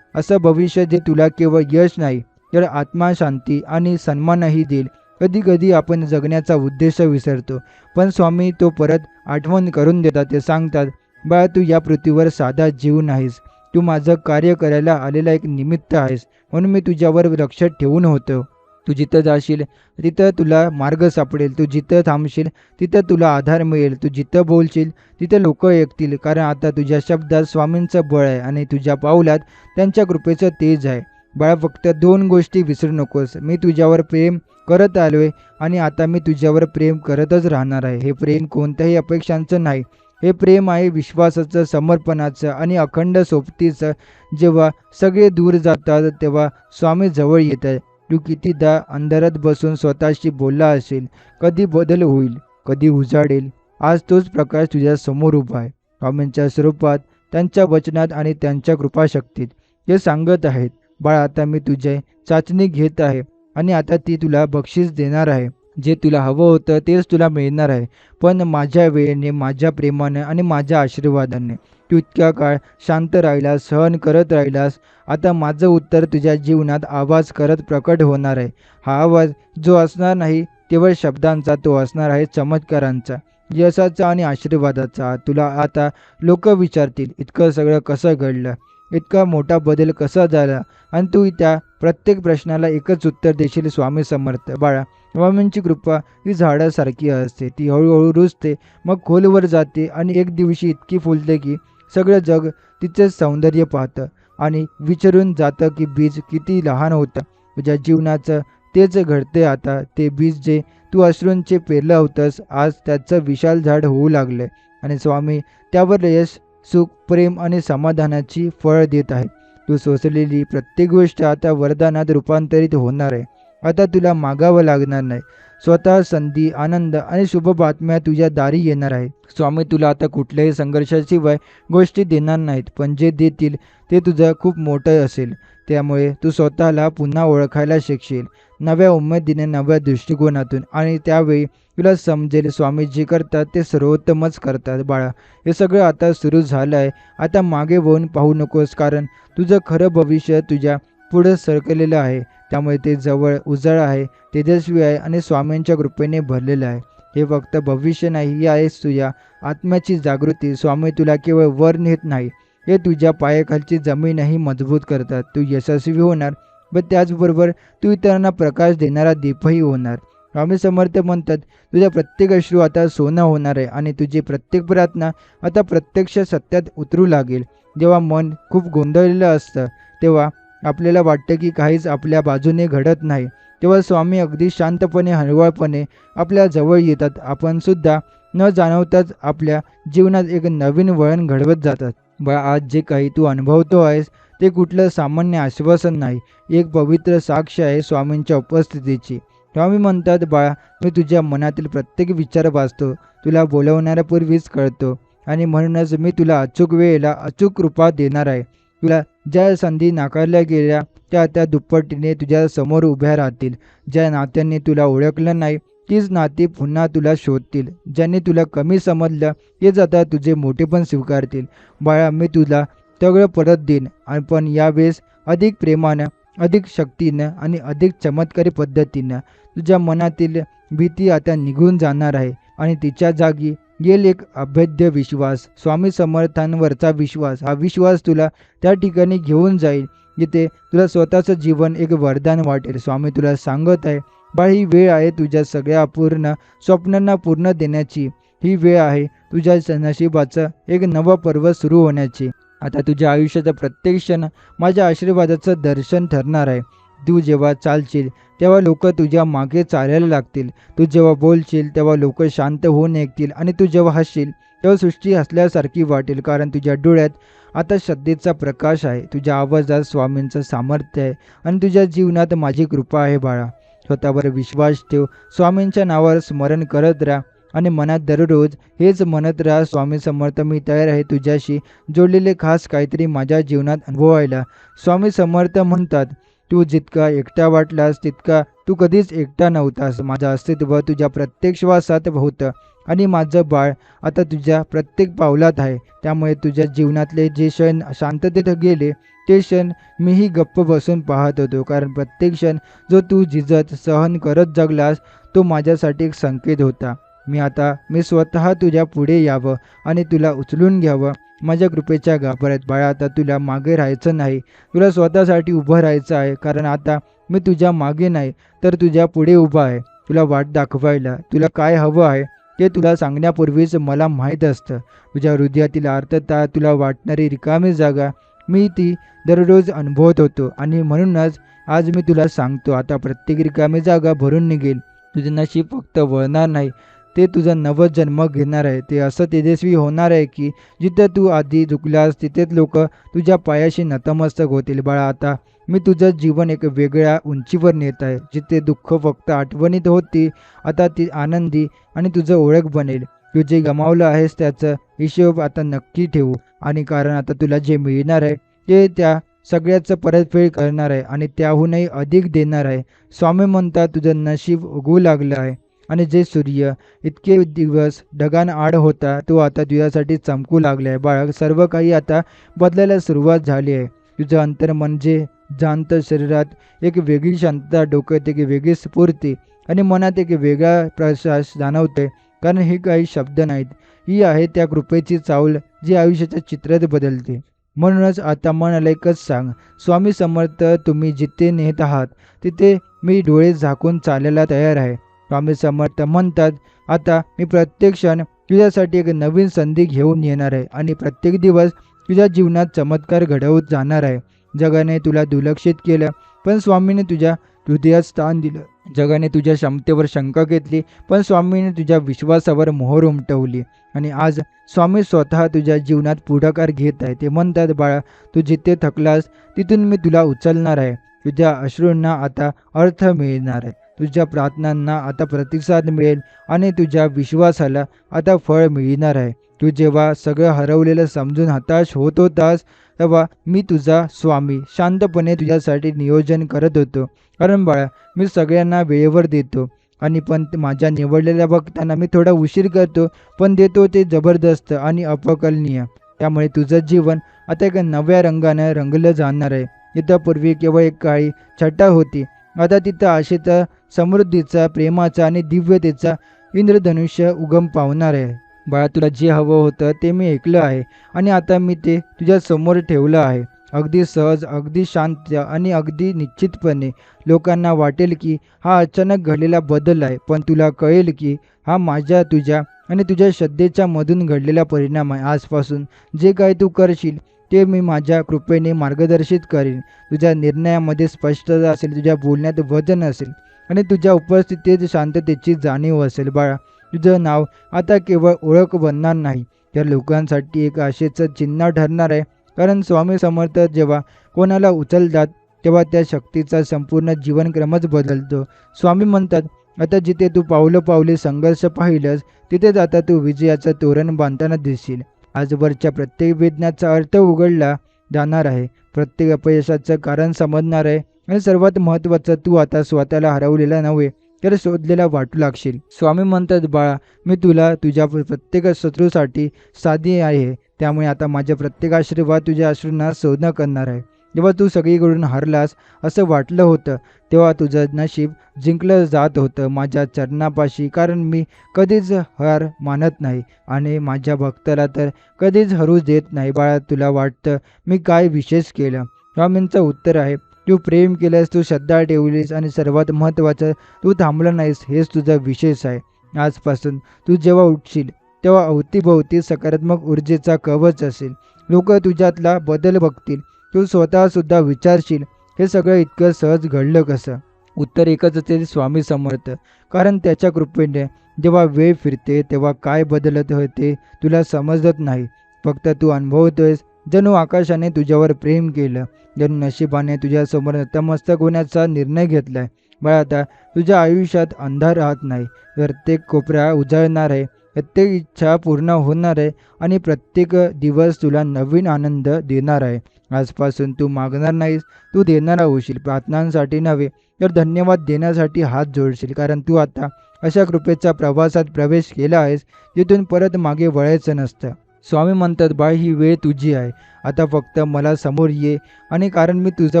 असं भविष्य जे तुला केवळ यश नाही, तर आत्मा शांती आणि सन्मानही देईल. कधी कधी आपण जगण्याचा उद्देश विसरतो, पण स्वामी तो परत आठवण करून देतात. ते सांगतात, बाळा, तू या पृथ्वीवर साधा जीव नाहीस, तू माझं कार्य करायला आलेला एक निमित्त आहेस. म्हणून मी तुझ्यावर लक्ष ठेवून होतो. तू जिथं जाशील तिथं तुला मार्ग सापडेल, तू जिथं थांबशील तिथं तुला आधार मिळेल, तू जिथं बोलशील तिथं लोक ऐकतील, कारण आता तुझ्या शब्दात स्वामींचं बळ आहे आणि तुझ्या पावलात त्यांच्या कृपेचं तेज आहे. बाळा, फक्त 2 गोष्टी विसरू नकोस, मी तुझ्यावर प्रेम करत आलोय आणि आता मी तुझ्यावर प्रेम करतच राहणार आहे. हे प्रेम कोणत्याही अपेक्षांचं नाही. हे प्रेम आहे विश्वासाचं, समर्पणाचं आणि अखंड सोबतीचं. जेव्हा सगळे दूर जातात तेव्हा स्वामी जवळ येतात. तू कितीदा अंधारात बसून स्वतःशी बोलला असेल, कधी बदल होईल, कधी उजाडेल. आज तोच प्रकाश तुझ्या समोर उभा आहे. स्वामींच्या स्वरूपात, त्यांच्या वचनात आणि त्यांच्या कृपाशक्तीत. ते सांगत आहेत, बाळ आता मी तुझी चाचणी घेत आहे आणि आता ती तुला बक्षीस देणार आहे. जे तुला हवं होतं तेच तुला मिळणार आहे, पण माझ्या वेळेने, माझ्या प्रेमाने आणि माझ्या आशीर्वादाने. तू इतक्या काळ शांत राहिलास, सहन करत राहिलास. आता माझं उत्तर तुझ्या जीवनात आवाज करत प्रकट होणार आहे. हा आवाज जो असणार नाही केवळ शब्दांचा, तो असणार आहे चमत्कारांचा, यशाचा आणि आशीर्वादाचा. तुला आता लोक विचारतील, इतकं सगळं कसं घडलं, इतका मोठा बदल कसा झाला, आणि तू त्या प्रत्येक प्रश्नाला एकच उत्तर देशील, स्वामी समर्थ. बाळा, स्वामींची कृपा ही झाडासारखी असते. ती हळूहळू रुजते, मग खोलवर जाते आणि एक दिवशी इतकी फुलते की सगळं जग तिचे सौंदर्य पाहतं आणि विचारून जातं की बीज किती लहान होतं. तुझ्या जीवनाचं तेच घडते आता. ते बीज जे तू अश्रूंचे पेरलं होतंस, आज त्याचं विशाल झाड होऊ लागले आणि स्वामी त्यावर यश, सुख, प्रेम आणि समाधानाची फळ देत आहेत. तू सोसलेली प्रत्येक गोष्ट आता वरदानात रूपांतरित होणार आहे. आता तुला मागावं लागणार नाही. स्वतः संधी, आनंद आणि शुभ बातम्या तुझ्या दारी येणार आहेत. स्वामी तुला आता कुठल्याही संघर्षाशिवाय गोष्टी देणार नाहीत, पण जे देतील ते तुझं खूप मोठं असेल. त्यामुळे तू स्वतःला पुन्हा ओळखायला शिकशील, नव्या उमेदीने, नव्या दृष्टिकोनातून. आणि त्यावेळी तुला समजेल स्वामी जे करतात ते सर्वोत्तमच करतात. बाळा, हे सगळं आता सुरू झालं आहे. आता मागे वळून पाहू नकोस, कारण तुझं खरं भविष्य तुझ्या पुढं सरकलेलं आहे. त्यामुळे ते जवळ, उजळ आहे, तेजस्वी आहे आणि स्वामींच्या कृपेने भरलेलं आहे. हे फक्त भविष्य नाही, ही आहेस तुझ्या आत्म्याची जागृती. स्वामी तुला केवळ वर नेत नाही, हे तुझ्या पायाखालची जमीनही मजबूत करतात. तू यशस्वी होणार, पण त्याचबरोबर तू इतरांना प्रकाश देणारा दीपही होणार. स्वामी समर्थ म्हणतात, तुझ्या प्रत्येक अश्रू आता सोनं होणार आहे आणि तुझी प्रत्येक प्रार्थना आता प्रत्यक्ष सत्यात उतरू लागेल. जेव्हा मन खूप गोंधळलेलं असतं, तेव्हा आपल्याला वाटतं की काहीच आपल्या बाजूने घडत नाही, तेव्हा स्वामी अगदी शांतपणे, हळूवारपणे आपल्या जवळ येतात. आपण सुद्धा न जाणवताच आपल्या जीवनात एक नवीन वळण घडवत जातात. बा, आज जे काही तू अनुभवतो आहेस ते कुठलं सामान्य आश्वासन नाही, एक पवित्र साक्ष आहे स्वामींच्या उपस्थितीची. स्वामी म्हणतात, बाळा, मी तुझ्या मनातील प्रत्येक विचार वाचतो, तुला बोलवणाऱ्यापूर्वीच कळतो आणि म्हणूनच मी तुला अचूक वेळेला अचूक कृपा देणार आहे. तुला ज्या संधी नाकारल्या गेल्या त्या त्या दुप्पटीने तुझ्या समोर उभ्या राहतील. ज्या नात्यांनी तुला ओळखलं नाही तीच नाती पुन्हा तुला शोधतील. ज्यांनी तुला कमी समजलं तेच आता तुझे मोठेपण स्वीकारतील. बाळा, मी तुला सगळं परत देईन, पण यावेळेस अधिक प्रेमानं, अधिक शक्तीनं आणि अधिक चमत्कारी पद्धतीनं. तुझ्या मनातील भीती आता निघून जाणार आहे आणि तिच्या जागी येईल एक अभेद्य विश्वास, स्वामी समर्थांवरचा विश्वास. हा विश्वास तुला त्या ठिकाणी घेऊन जाईल जिथे तुला स्वतःचं जीवन एक वरदान वाटेल. स्वामी तुला सांगत आहे, बाळ, ही वेळ आहे तुझ्या सगळ्या अपूर्ण स्वप्नांना पूर्ण देण्याची. ही वेळ आहे तुझ्या नशिबाचं एक नवं पर्व सुरू होण्याची. आता तुझ्या आयुष्याचा प्रत्येक क्षण माझ्या आशीर्वादाचं दर्शन ठरणार आहे. तू जेव्हा चालशील तेव्हा लोक तुझ्या मागे चालायला लागतील. तू जेव्हा बोलशील तेव्हा लोक शांत होऊन ऐकतील आणि तू जेव्हा हसशील तेव्हा सृष्टी हसल्यासारखी वाटेल, कारण तुझ्या डोळ्यात आता श्रद्धेचा प्रकाश आहे, तुझ्या आवाजात स्वामींचं सामर्थ्य आहे आणि तुझ्या जीवनात माझी कृपा आहे. बाळा, स्वतःवर विश्वास ठेव, स्वामींच्या नावावर स्मरण करत राहा आणि मनात दररोज हेच म्हणत राहा, स्वामी समर्थ, मी तयार आहे तुझ्याशी जोडलेले खास काहीतरी माझ्या जीवनात अनुभवायला. स्वामी समर्थ म्हणतात, तू जितका एकटा वाटलास तितका तू कधीच एकटा नव्हतास. माझं अस्तित्व तुझ्या प्रत्येक श्वासात होतं आणि माझं बाळ आता तुझ्या प्रत्येक पावलात आहे. त्यामुळे तुझ्या जीवनातले जे क्षण शांततेत गेले ते क्षण मीही गप्प बसून पाहत होतो, कारण प्रत्येक क्षण जो तू झिजत सहन करत जगलास तो माझ्यासाठी एक संकेत होता. मी स्वतः तुझ्या पुढे यावं आणि तुला उचलून घ्यावं माझ्या कृपेच्या गाभाऱ्यात. बाळा, आता तुला मागे राहायचं नाही, तुला स्वतःसाठी उभं राहायचं आहे, कारण आता मी तुझ्या मागे नाही तर तुझ्या पुढे उभा आहे, तुला वाट दाखवायला. तुला काय हवं आहे ते तुला सांगण्यापूर्वीच मला माहीत असतं. तुझ्या हृदयातील आर्तता, तुला वाटणारी रिकामी जागा मी ती दररोज अनुभवत होतो आणि म्हणूनच आज मी तुला सांगतो, आता प्रत्येक रिकामी जागा भरून निघेल. तुझे नशीब फक्त वळणार नाही, ते तुझं नवं जन्म घेणार आहे. ते असं तेजस्वी होणार आहे की जिथे तू आधी झुकलास तिथेच लोक तुझ्या पायाशी नतमस्तक होतील. बाळा, आता मी तुझं जीवन एक वेगळ्या उंचीवर नेत आहे. जिथे दुःख फक्त आठवणीत होती, आता ती आनंदी आणि तुझं ओळख बनेल. तू जे गमावलं आहेस त्याचा हिशोब आता नक्की ठेवू, आणि कारण आता तुला जे मिळणार आहे ते त्या सगळ्याचं परतफेड करणार आहे आणि त्याहूनही अधिक देणार आहे. स्वामी म्हणतात, तुझं नशीब उगवू लागलं आहे आणि जे सूर्य इतके दिवस ढगांआड आड होता तो आता तुझ्यासाठी चमकू लागला आहे. बाळा, सर्व काही आता बदलायला सुरुवात झाली आहे. तुझं अंतर म्हणजे जाणतं, शरीरात एक वेगळी शांतता, डोक्यात एक वेगळी स्फूर्ती आणि मनात एक वेगळा प्रकाश जाणवतोय. कारण हे काही शब्द नाहीत, ही आहे त्या कृपेची चावल जी आयुष्याच्या चित्रात बदलते. म्हणूनच आता मनाला एकच सांग, स्वामी समर्थ, तुम्ही जिथे नेत आहात तिथे मी डोळे झाकून चालायला तयार आहे. स्वामी समर्थ म्हणतात, आता मी प्रत्येक क्षण तुझ्यासाठी एक नवीन संधी घेऊन येणार आहे आणि प्रत्येक दिवस तुझ्या जीवनात चमत्कार घडवत जाणार आहे. जगाने तुला दुर्लक्षित केलं, पण स्वामीने तुझ्या हृदयात स्थान दिलं. जगाने तुझ्या क्षमतेवर शंका घेतली, पण स्वामीने तुझ्या विश्वासावर मोहर उमटवली. आणि आज स्वामी स्वतः तुझ्या जीवनात पुढाकार घेत आहे. ते म्हणतात, बाळा, तू जिथे थकलास तिथून मी तुला उचलणार आहे. तुझ्या अश्रूंना आता अर्थ मिळणार आहे, तुझ्या प्रार्थनांना आता प्रतिसाद मिळेल आणि तुझ्या विश्वासाला आता फळ मिळणार आहे. तू जेव्हा सगळं हरवलेलं समजून हताश होत होतास तेव्हा मी तुझा स्वामी शांतपणे तुझ्यासाठी नियोजन करत होतो. कारण बाळा, मी सगळ्यांना वेळेवर देतो आणि पण माझ्या निवडलेल्या भक्तांना मी थोडा उशीर करतो, पण देतो ते जबरदस्त आणि अपकलनीय. त्यामुळे तुझं जीवन आता एका नव्या रंगानं रंगलं जाणार आहे. इथं पूर्वी केवळ एक काळी छटा होती, आता तिथं आशेचा, समृद्धीचा, प्रेमाचा आणि दिव्यतेचा इंद्रधनुष्य उगम पावणार आहे. बाळा, तुला जे हवं होतं ते मी ऐकलं आहे आणि आता मी ते तुझ्या समोर ठेवलं आहे. अगदी सहज, अगदी शांत आणि अगदी निश्चितपणे. लोकांना वाटेल की हा अचानक घडलेला बदल आहे, पण तुला कळेल की हा माझ्या, तुझ्या आणि तुझ्या श्रद्धेच्या मधून घडलेला परिणाम आहे. आजपासून जे काही तू करशील ते मी माझ्या कृपेने मार्गदर्शित करीन. तुझ्या निर्णयामध्ये स्पष्टता असेल, तुझ्या बोलण्यात वजन असेल आणि तुझ्या उपस्थितीत शांततेची जाणीव असेल. बाळा, तुझं नाव आता केवळ ओळख बनणार नाही, तर लोकांसाठी एक आशेचं चिन्ह ठरणार आहे. कारण स्वामी समर्थ जेव्हा कोणाला उचलतात तेव्हा त्या शक्तीचा संपूर्ण जीवनक्रमच बदलतो. स्वामी म्हणतात, आता जिथे तू पावलं पावले संघर्ष पाहिलंस तिथेच आता तू विजयाचं तोरण बांधताना दिसशील. आजवरच्या प्रत्येक वेदनाचा अर्थ उघडला जाणार आहे, प्रत्येक अपयशाचं कारण समजणार आहे आणि सर्वात महत्त्वाचं, तू आता स्वतःला हरवलेला नव्हे तर शोधलेला वाटू लागशील. स्वामी म्हणतात, बाळा, मी तुला तुझ्या प्रत्येक शत्रूसाठी साधी आहे. त्यामुळे आता माझे प्रत्येक आशीर्वाद तुझ्या अश्रूंना शोधणं करणार आहे. जेव्हा तू सगळीकडून हरलास असं वाटलं होतं तेव्हा तुझं नशीब जिंकलं जात होतं माझ्या चरणापाशी. कारण मी कधीच हार मानत नाही आणि माझ्या भक्ताला तर कधीच हरू देत नाही. बाळा, तुला वाटतं मी काय विशेष केलं? स्वामींचं उत्तर आहे, तू प्रेम केलंस, तू श्रद्धा ठेवलीस आणि सर्वात महत्त्वाचं, तू थांबलं नाहीस. हेच तुझा विशेष आहे. आजपासून तू जेव्हा उठशील तेव्हा अवतीभोवती सकारात्मक ऊर्जेचा कवच असेल. लोक तुझ्यातला बदल बघतील. तू स्वतःसुद्धा विचारशील, हे सगळं इतकं सहज घडलं कसं? उत्तर एकच असेल, स्वामी समर्थ. कारण त्याच्या कृपेने जेव्हा वेळ फिरते तेव्हा काय बदलत होते तुला समजत नाही. फक्त तू अनुभवतोयस जणू आकाशाने तुझ्यावर प्रेम केलं, जणू नशिबाने तुझ्यासमोर नतमस्तक होण्याचा निर्णय घेतलाय. बाळा, आता तुझ्या आयुष्यात अंधार राहत नाही, प्रत्येक कोपरा उजळणार आहे, प्रत्येक इच्छा पूर्ण होणार आहे आणि प्रत्येक दिवस तुला नवीन आनंद देणार आहे. आजपासून तू मागणार नाहीस, तू देणारा होशील. प्रार्थनांसाठी नव्हे तर धन्यवाद देण्यासाठी हात जोडशील. कारण तू आता अशा कृपेच्या प्रवासात प्रवेश केला आहेस जिथून परत मागे वळायचं नसतं. स्वामी म्हणतात, बाळ, ही वेळ तुझी आहे. आता फक्त मला समोर ये आणि कारण मी तुझं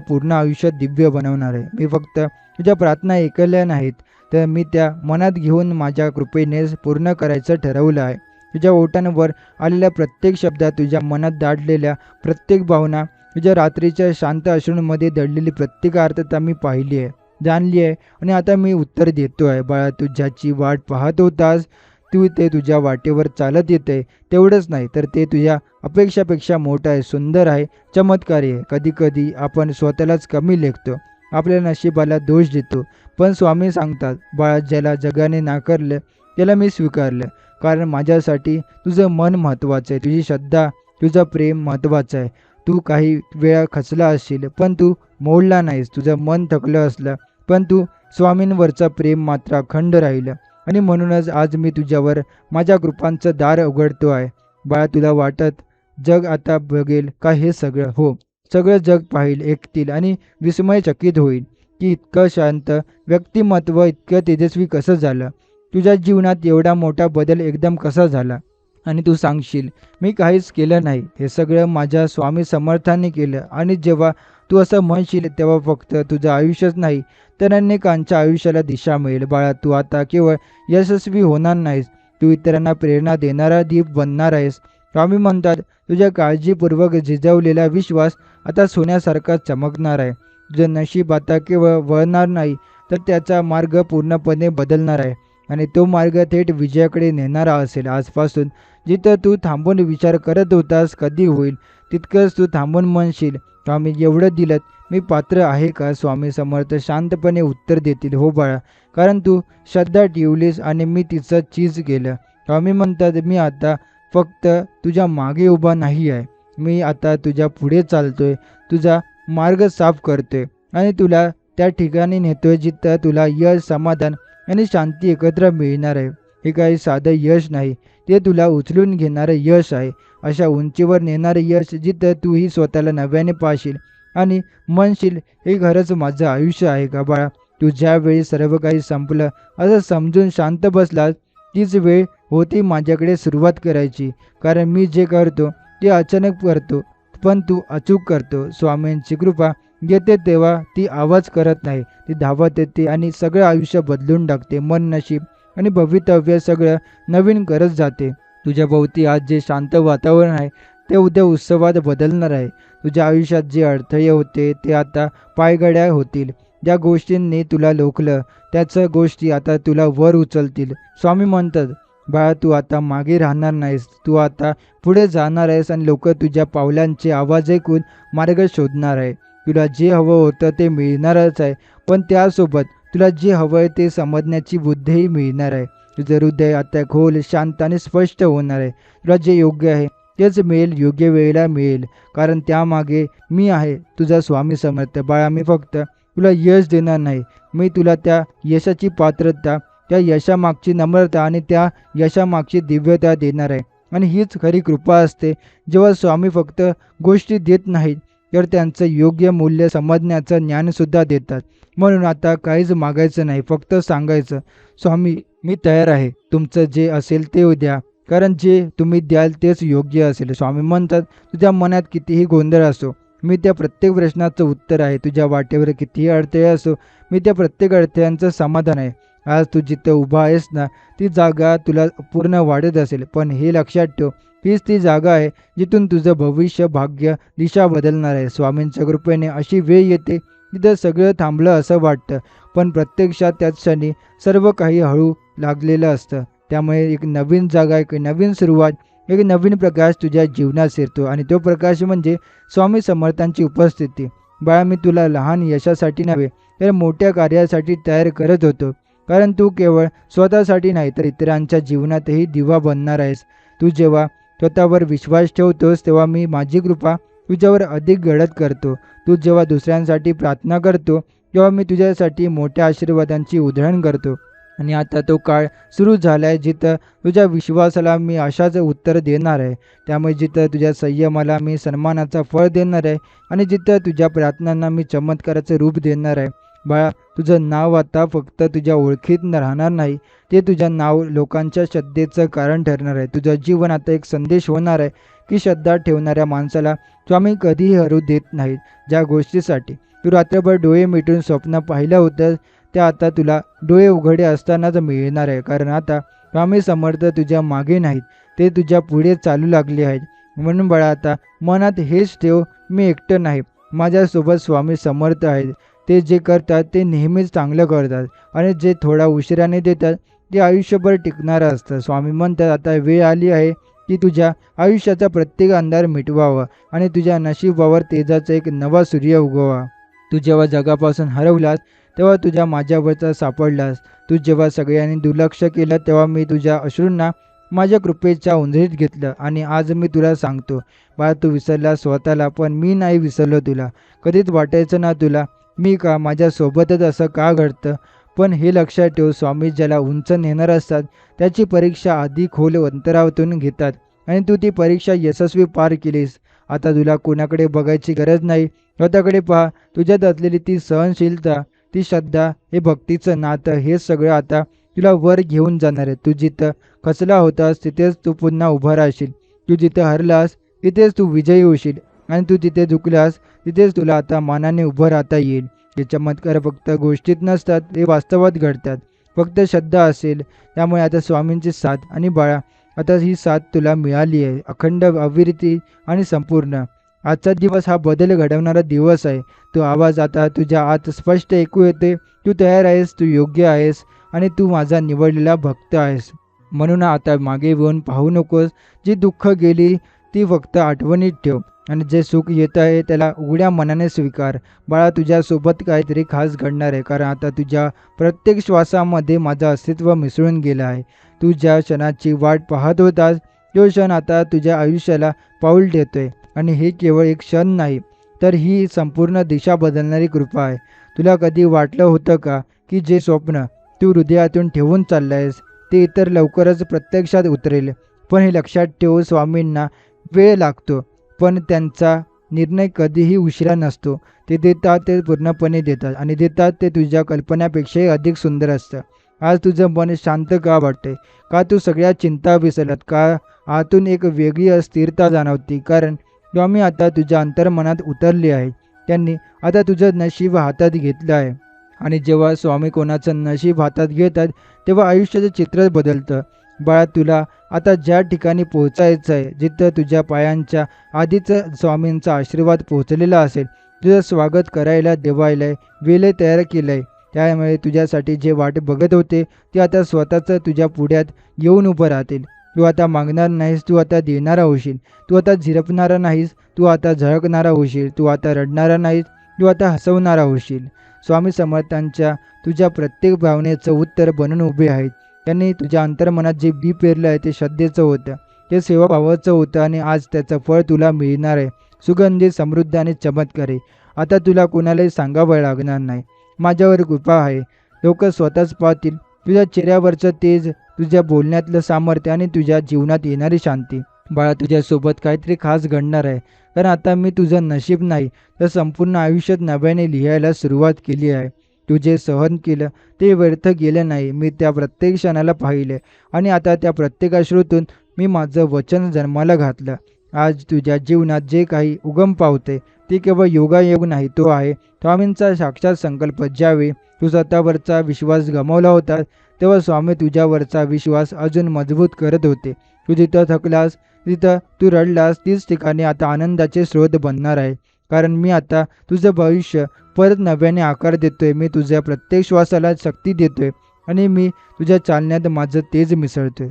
पूर्ण आयुष्य दिव्य बनवणार आहे. मी फक्त तुझ्या प्रार्थना ऐकल्या नाहीत, तर मी त्या मनात घेऊन माझ्या कृपेने पूर्ण करायचं ठरवलं आहे. तुझ्या ओठांवर आलेल्या प्रत्येक शब्दात, तुझ्या मनात दाटलेल्या प्रत्येक भावना, तुझ्या रात्रीच्या शांत अश्रूंमध्ये दडलेली प्रत्येक अर्थता मी पाहिली आहे, जाणली आहे आणि आता मी उत्तर देतो आहे. बाळा, तू ज्याची वाट पाहत होतास तू ते तुझ्या वाटेवर चालत येते. तेवढंच नाही तर ते तुझ्या अपेक्षापेक्षा मोठं आहे, सुंदर आहे, चमत्कारी आहे. कधी कधी आपण स्वतःलाच कमी लेखतो, आपल्या नशिबाला दोष देतो. पण स्वामी सांगतात, बाळा, ज्याला जगाने नाकारलं त्याला मी स्वीकारलं. कारण माझ्यासाठी तुझं मन महत्त्वाचं आहे, तुझी श्रद्धा, तुझं प्रेम महत्त्वाचं आहे. तू काही वेळा खचला असशील पण तू मोडला नाहीस. तुझं मन थकलं असलं पण तू स्वामींवरचा प्रेम मात्र अखंड राहिलं. आणि म्हणूनच आज मी तुझ्यावर माझ्या कृपांचं दार उघडतो आहे. बाळा, तुला वाटत जग आता बघेल का हे सगळं? हो, सगळं जग पाहिल, ऐकतील आणि विस्मयचकित होईल की इतकं शांत व्यक्तिमत्व इतकं तेजस्वी कसं झालं. तुझ्या जीवनात एवढा मोठा बदल एकदम कसा झाला? आणि तू सांगशील, मी काहीच केलं नाही, हे सगळं माझ्या स्वामी समर्थांनी केलं. आणि जेव्हा तू असं म्हणशील तेव्हा फक्त तुझं आयुष्यच नाही तर अनेकांच्या आयुष्याला दिशा मिळेल. बाळा, तू आता केवळ यशस्वी होणार नाहीस, तू इतरांना प्रेरणा देणारा दीप बनणार आहेस. स्वामी म्हणतात, तुझ्या काळजीपूर्वक झिजवलेला विश्वास आता सोन्यासारखा चमकणार आहे. तुझं नशीब आता केवळ वळणार नाही तर त्याचा मार्ग पूर्णपणे बदलणार आहे. आणि तो मार्ग थेट विजयाकडे नेणारा असेल. आजपासून जिथं तू थांबून विचार करत होतास कधी होईल, तितकंच तू थांबून म्हणशील, स्वामी एवढं दिलं, मी पात्र आहे का? स्वामी समर्थ शांतपणे उत्तर देतील, हो बाळा, कारण तू श्रद्धा ठेवलीस आणि मी तिचं चीज केलं. स्वामी म्हणतात, मी आता फक्त तुझ्या मागे उभा नाही आहे, मी आता तुझ्या पुढे चालतोय, तुझा मार्ग साफ करतोय आणि तुला त्या ठिकाणी नेतोय जिथं तुला यश, समाधान आणि शांती एकत्र मिळणार आहे. हे काही साधं यश नाही, ते तुला उचलून घेणारं यश आहे. अशा उंचीवर नेणारं यश जिथं तूही स्वतःला नव्याने पाहशील आणि म्हणशील, हे खरंच माझं आयुष्य आहे का? बाळा, तू ज्यावेळी सर्व काही संपलं असं समजून शांत बसलास, तीच वेळ होती माझ्याकडे सुरुवात करायची. कारण मी जे करतो ते अचानक करतो, पण तू अचूक करतो. स्वामींची कृपा येते तेव्हा ती आवाज करत नाही, ती धावत येते आणि सगळं आयुष्य बदलून टाकते. मन, नशीब आणि भवितव्य सगळं नवीन करत जाते. तुझ्या भोवती आज जे शांत वातावरण आहे ते उद्या उत्सवात बदलणार आहे. तुझ्या आयुष्यात जे अडथळे होते ते आता पायघड्या होतील. ज्या गोष्टींनी तुला लोकलं त्याच गोष्टी आता तुला वर उचलतील. स्वामी म्हणतात, बाळा, तू आता मागे राहणार नाहीस, तू आता पुढे जाणार आहेस आणि लोक तुझ्या पावलांचे आवाज ऐकून मार्ग शोधणार आहे. तुला जे हवं होतं ते मिळणारच आहे, पण त्यासोबत तुला जे हवं आहे ते समजण्याची बुद्धीही मिळणार आहे. तुझं हृदय आता खोल, शांत आणि स्पष्ट होणार आहे. तुला जे योग्य आहे तेच मिळेल, योग्य वेळेला मिळेल. कारण त्यामागे मी आहे, तुझा स्वामी समर्थ. बाळा, मी फक्त तुला यश देणार नाही, मी तुला त्या यशाची पात्रता, त्या यशामागची नम्रता आणि त्या यशामागची दिव्यता देणार आहे. आणि हीच खरी कृपा असते, जेव्हा स्वामी फक्त गोष्टी देत नाहीत तर त्यांचं योग्य मूल्य समजण्याचं ज्ञानसुद्धा देतात. म्हणून आता काहीच मागायचं नाही, फक्त सांगायचं, स्वामी, मी तयार आहे, तुमचं जे असेल ते द्या, कारण जे तुम्ही द्याल तेच योग्य असेल. स्वामी म्हणतात, तुझ्या मनात कितीही गोंधळ असो, मी त्या प्रत्येक प्रश्नाचं उत्तर आहे. तुझ्या वाटेवर कितीही अडथळे असो, मी त्या प्रत्येक अडथळ्यांचं समाधान आहे. आज तू जिथं उभा आहेस ना, ती जागा तुला पूर्ण वाढत असेल, पण हे लक्षात ठेव, हीच ती जागा आहे जिथून तुझं भविष्य, भाग्य, दिशा बदलणार आहे. स्वामींच्या कृपेने अशी वेळ येते तिथं सगळं थांबलं असं वाटतं, पण प्रत्यक्षात त्याच क्षणी सर्व काही हळू लागलेलं असतं. त्यामुळे एक नवीन जागा, एक नवीन सुरुवात, एक नवीन प्रकाश तुझ्या जीवनात शिरतो आणि तो प्रकाश म्हणजे स्वामी समर्थांची उपस्थिती. बाळा, मी तुला लहान यशासाठी नव्हे तर मोठ्या कार्यासाठी तयार करत होतो. कारण तू केवळ स्वतःसाठी नाही तर इतरांच्या जीवनातही दिवा बनणार आहेस. तू जेव्हा स्वतःवर विश्वास ठेवतोस तेव्हा मी माझी कृपा तुझ्यावर अधिक गडद करतो. तू जेव्हा दुसऱ्यांसाठी प्रार्थना करतो तेव्हा मी तुझ्यासाठी मोठ्या आशीर्वादांची उधळण करतो. आणि आता तो काळ सुरू झाला आहे जिथं तुझ्या विश्वासाला मी अशाच उत्तर देणार आहे. त्यामुळे जिथं तुझ्या संयमाला मी सन्मानाचा फळ देणार आहे आणि जिथं तुझ्या प्रार्थनांना मी चमत्काराचं रूप देणार आहे. बाळा, तुझं नाव आता फक्त तुझ्या ओळखीत राहणार नाही, ते तुझं नाव लोकांच्या श्रद्धेचं कारण ठरणार आहे. तुझं जीवन आता एक संदेश होणार आहे की श्रद्धा ठेवणाऱ्या माणसाला स्वामी कधीही हरू देत नाहीत. ज्या गोष्टीसाठी तू रात्रभर डोळे मिटून स्वप्न पाहिलं होतं त्या आता तुला डोळे उघडे असतानाच मिळणार आहे. कारण आता स्वामी समर्थ तुझ्या मागे नाहीत, ते तुझ्या पुढे चालू लागले आहेत. म्हणून बाळा, आता मनात हेच ठेव, मी एकटं नाही, माझ्यासोबत स्वामी समर्थ आहेत. ते जे करतात ते नेहमीच चांगलं करतात आणि जे थोडा उशिराने देतात ते आयुष्यभर टिकणारं असतं. स्वामी म्हणतात, आता वेळ आली आहे की तुझ्या आयुष्याचा प्रत्येक अंधार मिटवावा आणि तुझ्या नशिबावर तेजाचा एक नवा सूर्य उगवा. तू जेव्हा जगापासून हरवलास तेव्हा तुझ्या माझ्यावरचा सापडलास. तू जेव्हा सगळ्यांनी दुर्लक्ष केलं तेव्हा मी तुझ्या अश्रूंना माझ्या कृपेच्या उंजळीत घेतलं आणि आज मी तुला सांगतो, बाळा तू विसरलास स्वतःला पण मी नाही विसरलो तुला. कधीच वाटायचं ना तुला मी का माझ्यासोबतच असं का घडतं? पण हे लक्षात ठेव, स्वामी ज्याला उंच नेणार असतात त्याची परीक्षा आधी खोल अंतरातून घेतात आणि तू ती परीक्षा यशस्वी पार केलीस. आता तुला कोणाकडे बघायची गरज नाही, स्वतःकडे पहा. तुझ्यात असलेली ती सहनशीलता, ती श्रद्धा, हे भक्तीचं नातं, हे सगळं आता तुला वर घेऊन जाणार आहे. तू जिथं खचला होतास तिथेच तू पुन्हा उभा राहशील. तू जिथं हरलास तिथेच तू विजयी होशील आणि तू जिथे झुकलास तिथेच तुला आता मानाने उभं राहता येईल. हे चमत्कार फक्त गोष्टीत नसतात, ते वास्तवात घडतात. फक्त श्रद्धा असेल. त्यामुळे आता स्वामींची साथ आणि बाळा, आता ही साथ तुला मिळाली आहे, अखंड, अविरती आणि संपूर्ण. आजचा दिवस हा बदल घडवणारा दिवस आहे. तो आवाज आता तुझ्या आत स्पष्ट ऐकू येते. तू तयार आहेस, तू योग्य आहेस आणि तू माझा निवडलेला भक्त आहेस. म्हणून आता मागे वळून पाहू नकोस. जी दुःख गेली ती फक्त आठवणीत ठेव आणि जे सुख येत आहे त्याला उघड्या मनाने स्वीकार. बाळा तुझ्यासोबत काहीतरी खास घडणार आहे, कारण आता तुझ्या प्रत्येक श्वासामध्ये माझं अस्तित्व मिसळून गेलं आहे. तू ज्या क्षणाची वाट पाहत होतास तो क्षण आता तुझ्या आयुष्याला पाऊल देतोय आणि हे केवळ एक क्षण नाही, तर ही संपूर्ण दिशा बदलणारी कृपा आहे. तुला कधी वाटलं होतं का की जे स्वप्न तू हृदयातून ठेवून चाललायस ते इतर लवकरच प्रत्यक्षात उतरेल? पण हे लक्षात ठेव, स्वामींना वेळ लागतो पण त्यांचा निर्णय कधीही उशिरा नसतो. ते देतात ते पूर्णपणे देतात आणि देतात ते तुझ्या कल्पनापेक्षाही अधिक सुंदर असतं. आज तुझं मन शांत का वाटते? का तू सगळ्या चिंता विसरलात? का आतून एक वेगळी अस्थिरता जाणवते? कारण स्वामी आता तुझ्या अंतर्मनात उतरले आहे. त्यांनी आता तुझं नशीब हातात घेतलं आहे आणि जेव्हा स्वामी कोणाचं नशीब हातात घेतात तेव्हा आयुष्याचं चित्र बदलतं. बाळा तुला आता ज्या ठिकाणी पोहोचायचं आहे, जिथं तुझ्या पायांच्या आधीच स्वामींचा आशीर्वाद पोहोचलेला असेल, तुझं स्वागत करायला देवालय वेळ तयार केलं आहे. त्यामुळे तुझ्यासाठी जे वाट बघत होते ते आता स्वतःच तुझ्या पुढ्यात येऊन उभं राहतील. तू आता मागणार नाहीस, तू आता देणारा होशील. तू आता झिरपणारा नाहीस, तू आता झळकणारा होशील. तू आता रडणारा नाहीस, तू आता हसवणारा होशील. स्वामी समर्थांच्या तुझ्या प्रत्येक भावनेचं उत्तर बनून उभे आहेत. त्यांनी तुझ्या अंतर्मनात जे बी पेरलं आहे ते श्रद्धेचं होतं, ते सेवाभावाचं होतं आणि आज त्याचं फळ तुला मिळणार आहे. सुगंधित, समृद्ध आणि चमत्कारी. आता तुला कोणालाही सांगावं लागणार नाही, माझ्यावर कृपा आहे. लोक स्वतःच पाहतील तुझ्या चेहऱ्यावरचं तेज, तुझ्या बोलण्यातलं सामर्थ्य आणि तुझ्या जीवनात येणारी शांती. बाळा तुझ्यासोबत काहीतरी खास घडणार आहे, कारण आता मी तुझं नशीब नाही तर संपूर्ण आयुष्यात नव्याने लिहायला सुरुवात केली आहे. तू जे सहन केलं ते व्यर्थ गेलं नाही. मी त्या प्रत्येक क्षणाला पाहिले आणि आता त्या प्रत्येक अश्रूतून मी माझं वचन जन्माला घातलं. आज तुझ्या जीवनात जे काही उगम पावते ते केवळ योगायोग नाही, तो आहे स्वामींचा साक्षात संकल्प. ज्यावेळी तू स्वतःवरचा विश्वास गमावला होता तेव्हा स्वामी तुझ्यावरचा विश्वास अजून मजबूत करत होते. तू जिथं थकलास, तिथं तू रडलास, तीच ठिकाणी आता आनंदाचे स्रोत बनणार आहे. कारण मी आता तुझं भविष्य परत नव्याने आकार देतोय. मी तुझ्या प्रत्येक श्वासाला शक्ती देतोय आणि मी तुझ्या चालण्यात माझं तेज मिसळतोय.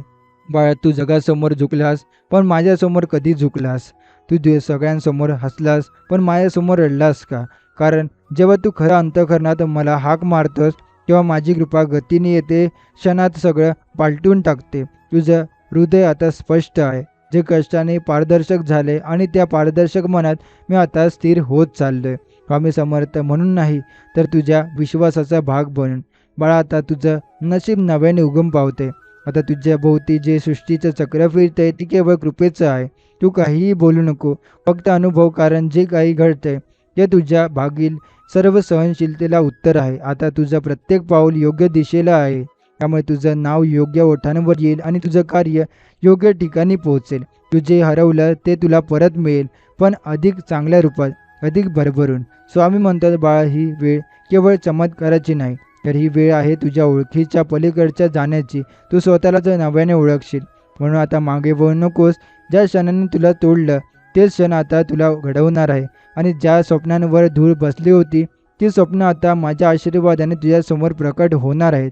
बाळा तू जगासमोर झुकलास पण माझ्यासमोर कधी झुकलास? तू सगळ्यांसमोर हसलास पण माझ्यासमोर रडलास का? कारण जेव्हा तू खऱ्या अंतःकरणात मला हाक मारतोस तेव्हा माझी कृपा गतीने येते, क्षणात सगळं पालटून टाकते. तुझं हृदय आता स्पष्ट आहे, जे कष्टाने पारदर्शक झाले आणि त्या पारदर्शक मनात मी आता स्थिर होत चाललोय. स्वामी समर्थ म्हणून नाही, तर तुझ्या विश्वासाचा भाग बनून. बाळा आता तुझं नशीब नव्याने उगम पावते. आता तुझ्या भोवती जे सृष्टीचं चक्र फिरतंय ते केवळ कृपेचं आहे. तू काहीही बोलू नको, फक्त अनुभव, कारण जे काही घडतंय ते तुझ्या भागील सर्व सहनशीलतेला उत्तर आहे. आता तुझं प्रत्येक पाऊल योग्य दिशेला आहे, त्यामुळे तुझं नाव योग्य ओठांवर येईल आणि तुझं कार्य योग्य ठिकाणी पोहोचेल. तू जे हरवलं ते तुला परत मिळेल, पण अधिक चांगल्या रूपात, अधिक भरभरून. स्वामी म्हणतात बाळा ही वेळ केवळ चमत्काराची नाही, तर ही वेळ आहे तुझ्या ओळखीच्या पलीकडच्या जाण्याची. तू स्वतःला जर नव्याने ओळखशील. म्हणून आता मागे वळू नकोस. ज्या क्षणाने तुला तोडलं तेच क्षण आता तुला घडवणार आहे आणि ज्या स्वप्नांवर धूळ बसली होती ती स्वप्न आता माझ्या आशीर्वादाने तुझ्यासमोर प्रकट होणार आहेत.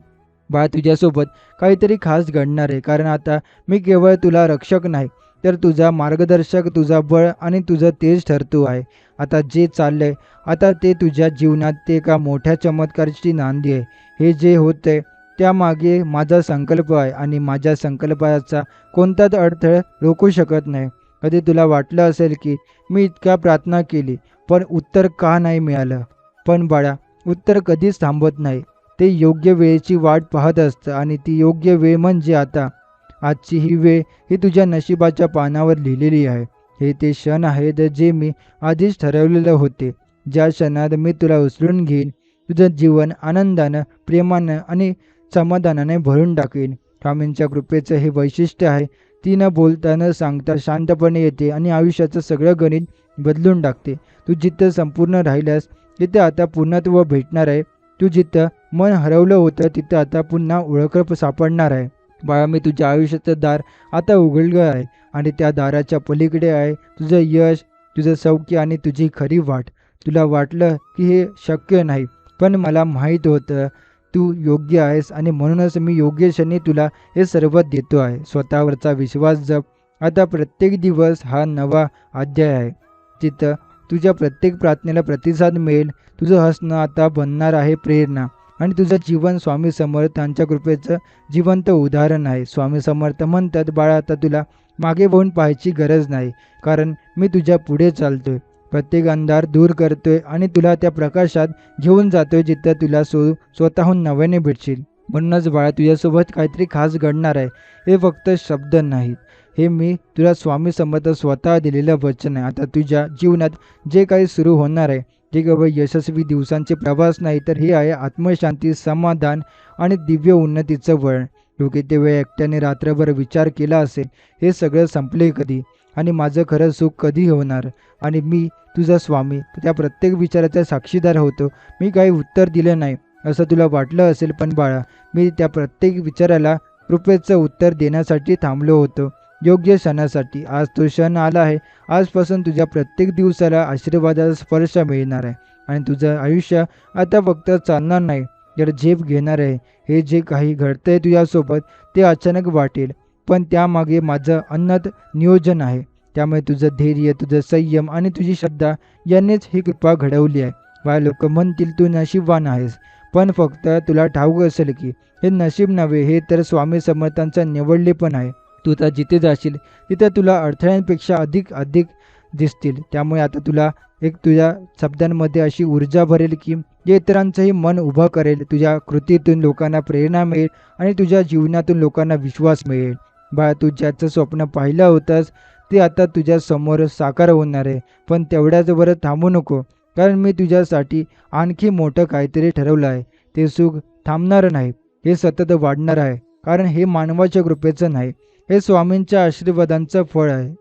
बाळा तुझ्यासोबत काहीतरी खास घडणार आहे, कारण आता मी केवळ तुला रक्षक नाही, तर तुझा मार्गदर्शक, तुझा बळ आणि तुझं तेज ठरतो आहे. आता जे चाललंय आता ते तुझ्या जीवनात ते एका मोठ्या चमत्काराची नांदी आहे. हे जे होतंय त्यामागे माझा संकल्प आहे आणि माझ्या संकल्पाचा कोणताच अडथळा रोखू शकत नाही. कधी तुला वाटलं असेल की मी इतका प्रार्थना केली पण उत्तर का नाही मिळालं? पण बाळा, उत्तर कधीच थांबत नाही. ते योग्य वेळेची वाट पाहत असतं आणि ती योग्य वेळ म्हणजे आता. आजची ही वेळ ही तुझ्या नशिबाच्या पानावर लिहिलेली आहे. हे ते क्षण आहेत जे मी आधीच ठरवलेले होते. ज्या क्षणात मी तुला उचलून घेईन, तुझं जीवन आनंदानं, प्रेमानं आणि समाधानाने भरून टाकेन. स्वामींच्या कृपेचं हे वैशिष्ट्य आहे. ती न बोलता न सांगता शांतपणे येते आणि आयुष्याचं सगळं गणित बदलून टाकते. तू जिथं संपूर्ण राहिल्यास तिथे आता पूर्णत्व भेटणार आहे. तू जिथं मन हरवलं होतं तिथं आता पुन्हा ओळख सापडणार आहे. बाळा, मी तुझ्या आयुष्याचं दार आता उघडलं आहे आणि त्या दाराच्या पलीकडे आहे तुझं यश, तुझं सौख्य आणि तुझी खरी वाट. तुला वाटलं की हे शक्य नाही, पण मला माहीत होतं तू योग्य आहेस आणि म्हणूनच मी योग्य क्षणी तुला हे सर्व देतो आहे. स्वतःवरचा विश्वास जप. आता प्रत्येक दिवस हा नवा अध्याय आहे. तिथं तुझ्या प्रत्येक प्रार्थनेला प्रतिसाद मिळेल. तुझं हसणं आता बनणार आहे प्रेरणा आणि तुझं जीवन स्वामी समर्थांच्या कृपेचं जिवंत उदाहरण आहे. स्वामी समर्थ म्हणतात, बाळा आता तुला मागे वळून पाहायची गरज नाही, कारण मी तुझ्या पुढे चालतोय. प्रत्येक अंधार दूर करतोय आणि तुला त्या प्रकाशात घेऊन जातोय जिथं तुला स्वतःहून नव्याने भेटशील. म्हणूनच बाळा, तुझ्यासोबत काहीतरी खास घडणार आहे. हे फक्त शब्द नाहीत, हे मी तुला स्वामी समर्थ स्वतः दिलेलं वचन आहे. आता तुझ्या जीवनात जे काही सुरू होणार आहे ते केवळ यशस्वी दिवसांचे प्रवास नाही, तर हे आहे आत्मशांती, समाधान आणि दिव्य उन्नतीचं वळण. तू किती वेळ एकट्याने रात्रभर विचार केला असेल, हे सगळं संपले कधी आणि माझं खरं सुख कधी होणार? आणि मी तुझा स्वामी त्या प्रत्येक विचाराचा साक्षीदार होतो. मी काही उत्तर दिलं नाही असं तुला वाटलं असेल, पण बाळा, मी त्या प्रत्येक विचाराला कृपेचं उत्तर देण्यासाठी थांबलो होतो, योग्य क्षणासाठी. आज तो क्षण आला आहे. आजपासून तुझ्या प्रत्येक दिवसाला आशीर्वादाचा स्पर्श मिळणार आहे आणि तुझं आयुष्य आता फक्त चालणार नाही, तर झेप घेणार आहे. हे जे काही घडतंय तुझ्यासोबत ते अचानक वाटेल, पण त्यामागे माझं अनंत नियोजन आहे. त्यामुळे तुझं धैर्य, तुझं संयम आणि तुझी श्रद्धा यांनीच ही कृपा घडवली आहे. लोक म्हणतील तू नशीबवान आहेस, पण फक्त तुला ठाऊक असेल की हे नशीब नव्हे, हे तर स्वामी समर्थांचं निवडलेपण आहे. तू तर जिथे जाशील तिथे तुला अडथळ्यांपेक्षा अधिक अधिक दिसतील. त्यामुळे आता तुला एक तुझ्या शब्दांमध्ये अशी ऊर्जा भरेल की जे इतरांचंही मन उभं करेल. तुझ्या कृतीतून लोकांना प्रेरणा मिळेल आणि तुझ्या जीवनातून लोकांना विश्वास मिळेल. बाळा, तू ज्याचं स्वप्न पाहिलं होतंस ते आता तुझ्या समोर साकार होणार आहे. पण तेवढ्याच वर थांबू नको, कारण मी तुझ्यासाठी आणखी मोठं काहीतरी ठरवलं आहे. ते सुख थांबणार नाही, हे सतत वाढणार आहे, कारण हे मानवाच्या कृपेचं नाही, हे स्वामींच्या आशीर्वादांचं फळ आहे.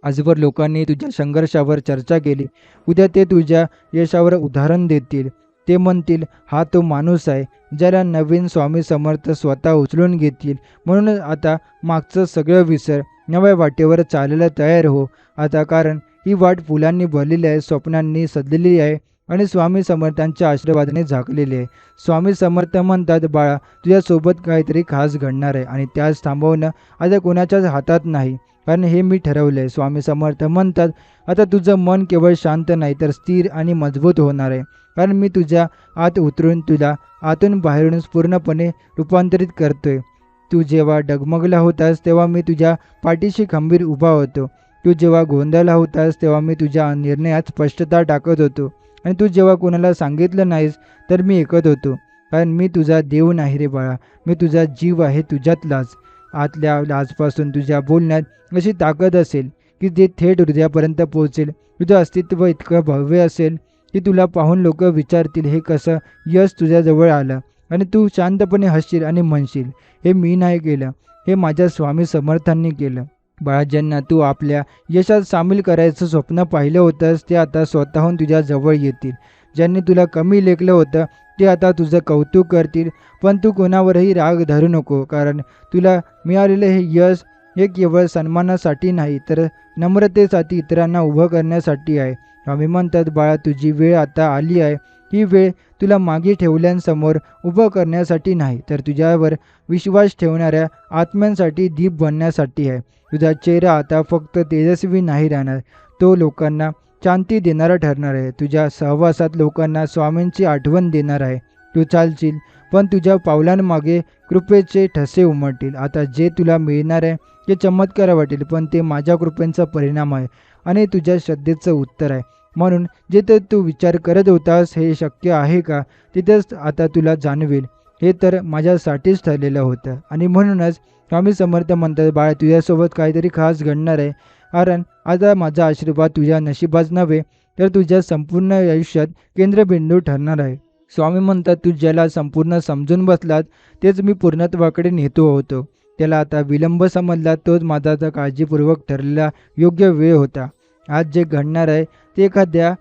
आजवर लोकांनी तुझ्या संघर्षावर चर्चा केली, उद्या ते तुझ्या यशावर उदाहरण देतील. ते म्हणतील, हा तो माणूस आहे ज्याला नवीन स्वामी समर्थ स्वतः उचलून घेतील. म्हणूनच आता मागचं सगळं विसर, नव्या वाटेवर चालायला तयार हो आता, कारण ही वाट फुलांनी भरलेली आहे, स्वप्नांनी सजलेली आहे आणि स्वामी समर्थांच्या आशीर्वादाने झाकलेली आहे. स्वामी समर्थ म्हणतात, बाळा, तुझ्यासोबत काहीतरी खास घडणार आहे आणि त्यास थांबवणं आता कोणाच्याच हातात नाही, कारण हे मी ठरवलं आहे. स्वामी समर्थ म्हणतात, आता तुझं मन केवळ शांत नाही तर स्थिर आणि मजबूत होणार आहे, कारण मी तुझ्या आत उतरून तुला आतून बाहेरून पूर्णपणे रूपांतरित करतोय. तू जेव्हा डगमगला होतास तेव्हा मी तुझ्या पाठीशी खंबीर उभा होतो. तू जेव्हा गोंधळला होतास तेव्हा मी तुझ्या निर्णयात स्पष्टता टाकत होतो आणि तू जेव्हा कोणाला सांगितलं नाहीस तर मी ऐकत होतो, कारण मी तुझा देव नाही रे बाळा, मी तुझा जीव आहे तुझ्यातलाच. आतल्या लाजपासून तुझ्या बोलण्यात अशी ताकद असेल की जे थेट हृदयापर्यंत पोहोचेल. तुझं अस्तित्व इतकं भव्य असेल की तुला पाहून लोक विचारतील, हे कसं यश तुझ्याजवळ आलं? आणि तू शांतपणे हसशील आणि म्हणशील, हे मी नाही केलं, हे माझ्या स्वामी समर्थांनी केलं. बाळा, ज्यांना तू आपल्या यशात सामील करायचं स्वप्न पाहिलं होतंस ते आता स्वतःहून तुझ्या जवळ येतील. ज्यांनी तुला कमी लेखलं होतं ते आता तुझं कौतुक करतील. पण तू कोणावरही राग धरू नको, कारण तुला मिळालेलं हे यश हे केवळ सन्मानासाठी नाही तर नम्रतेसाठी, इतरांना उभं करण्यासाठी आहे. स्वामी म्हणतात, बाळा, तुझी वेळ आता आली आहे. ही वेळ तुला मागे ठेवल्यांसमोर उभं करण्यासाठी नाही, तर तुझ्यावर विश्वास ठेवणाऱ्या आत्म्यांसाठी दीप बनण्यासाठी आहे. तुझा चेहरा आता फक्त तेजस्वी नाही राहणार, तो लोकांना शांती देणारा ठरणार आहे. तुझ्या सहवासात लोकांना स्वामींची आठवण देणार आहे. तू चालशील पण तुझ्या पावलांमागे कृपेचे ठसे उमटतील. आता जे तुला मिळणार आहे ते चमत्कार वाटेल, पण ते माझ्या कृपेचा परिणाम आहे आणि तुझ्या श्रद्धेचं उत्तर आहे. म्हणून जिथे तू विचार करत होतास हे शक्य आहे का, तिथेच आता तुला जाणवेल हे तर माझ्यासाठीच ठरलेलं होतं. आणि म्हणूनच स्वामी समर्थ म्हणतात, बाळा तुझ्यासोबत काहीतरी खास घडणार आहे. कारण आता माझा आशीर्वाद तुझ्या नशिबाच नव्हे तर तुझ्या संपूर्ण आयुष्यात केंद्रबिंदू ठरणार आहे. स्वामी म्हणतात, तू ज्याला संपूर्ण समजून बसलात तेच मी पूर्णत्वाकडे नेतो होतो. त्याला आता विलंब समजला, तोच माझा आता काळजीपूर्वक ठरलेला योग्य वेळ होता. आज जे घडणार आहे ते एखाद्या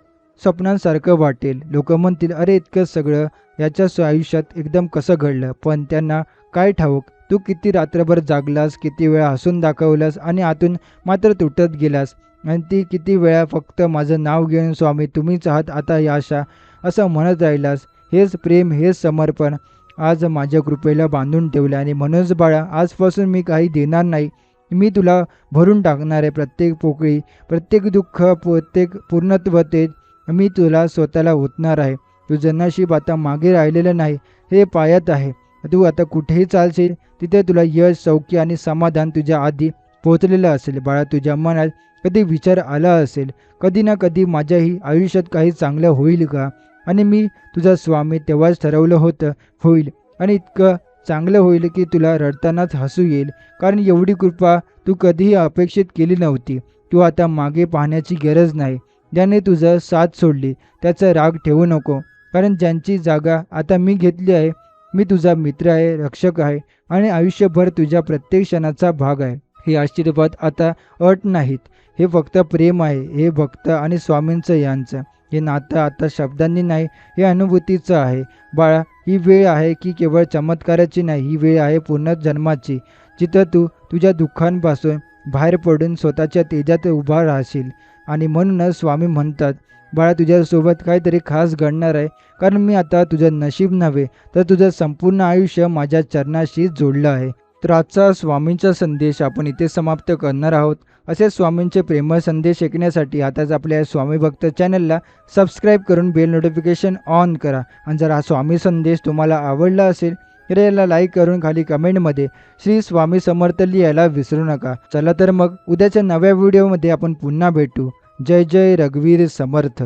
स्वप्नांसारखं वाटेल. लोक म्हणतील, अरे इतकं सगळं याच्या आयुष्यात एकदम कसं घडलं. पण त्यांना काय ठाऊक तू किती रात्रभर जागलास, किती वेळा हसून दाखवलास आणि आतून मात्र तुटत गेलास. आणि ती किती वेळा फक्त माझं नाव घेऊन स्वामी तुम्हीच आहात आता या आशा असं म्हणत राहिलास. हेच प्रेम, हेच समर्पण आज माझ्या कृपेला बांधून ठेवलं. आणि म्हणूनच बाळा आजपासून मी काही देणार नाही. मी तुला भरून टाकणार आहे. प्रत्येक पोकळी, प्रत्येक दुःख, प्रत्येक पूर्णत्वतेत मी तुला स्वतःला ओतणार आहे. तुझं नशीब आता मागे राहिलेलं नाही, हे पायात आहे. तू आता कुठेही चालशील तिथे तुला यश, सौख्य आणि समाधान तुझ्या आधी पोचलेलं असेल. बाळा तुझ्या मनात कधी विचार आला असेल, कधी ना कधी माझ्याही आयुष्यात काही चांगलं होईल का. आणि मी तुझा स्वामी तेव्हाच ठरवलं होतं होईल. आणि इतकं चांगलं होईल की तुला रडतानाच हसू येईल. कारण एवढी कृपा तू कधीही अपेक्षित केली नव्हती. तू आता मागे पाहण्याची गरज नाही. ज्याने तुझं साथ सोडली त्याचा राग ठेवू नको. कारण ज्यांची जागा आता मी घेतली आहे, मी तुझा मित्र आहे, रक्षक आहे आणि आयुष्यभर तुझ्या प्रत्येक क्षणाचा भाग आहे. हे आशीर्वाद आता अट नाहीत, हे फक्त प्रेम आहे. हे भक्त आणि स्वामींचं यांचं हे नातं आता शब्दांनी नाही, हे अनुभूतीचं आहे. बाळा ही वेळ आहे की केवळ चमत्काराची नाही, ही वेळ आहे पुनर्जन्माची. जिथं तू तुझ्या दुःखांपासून बाहेर पडून स्वतःच्या तेजात उभा राहशील. आणि म्हणूनच स्वामी म्हणतात, बाळा तुझ्यासोबत काहीतरी खास घडणार आहे. कारण मी आता तुझं नशीब नव्हे तर तुझं संपूर्ण आयुष्य माझ्या चरणाशी जोडलं आहे. तर आजचा स्वामींचा संदेश आपण इथे समाप्त करणार आहोत. असे स्वामींचे प्रेमळ संदेश ऐकण्यासाठी आताच आपल्या स्वामी भक्त चॅनलला सबस्क्राईब करून बेल नोटिफिकेशन ऑन करा. आणि जर हा स्वामी संदेश तुम्हाला आवडला असेल तर याला लाईक करून खाली कमेंटमध्ये श्री स्वामी समर्थ लिहायला विसरू नका. चला तर मग उद्याच्या नव्या व्हिडिओमध्ये आपण पुन्हा भेटू. जय जय रघुवीर समर्थ.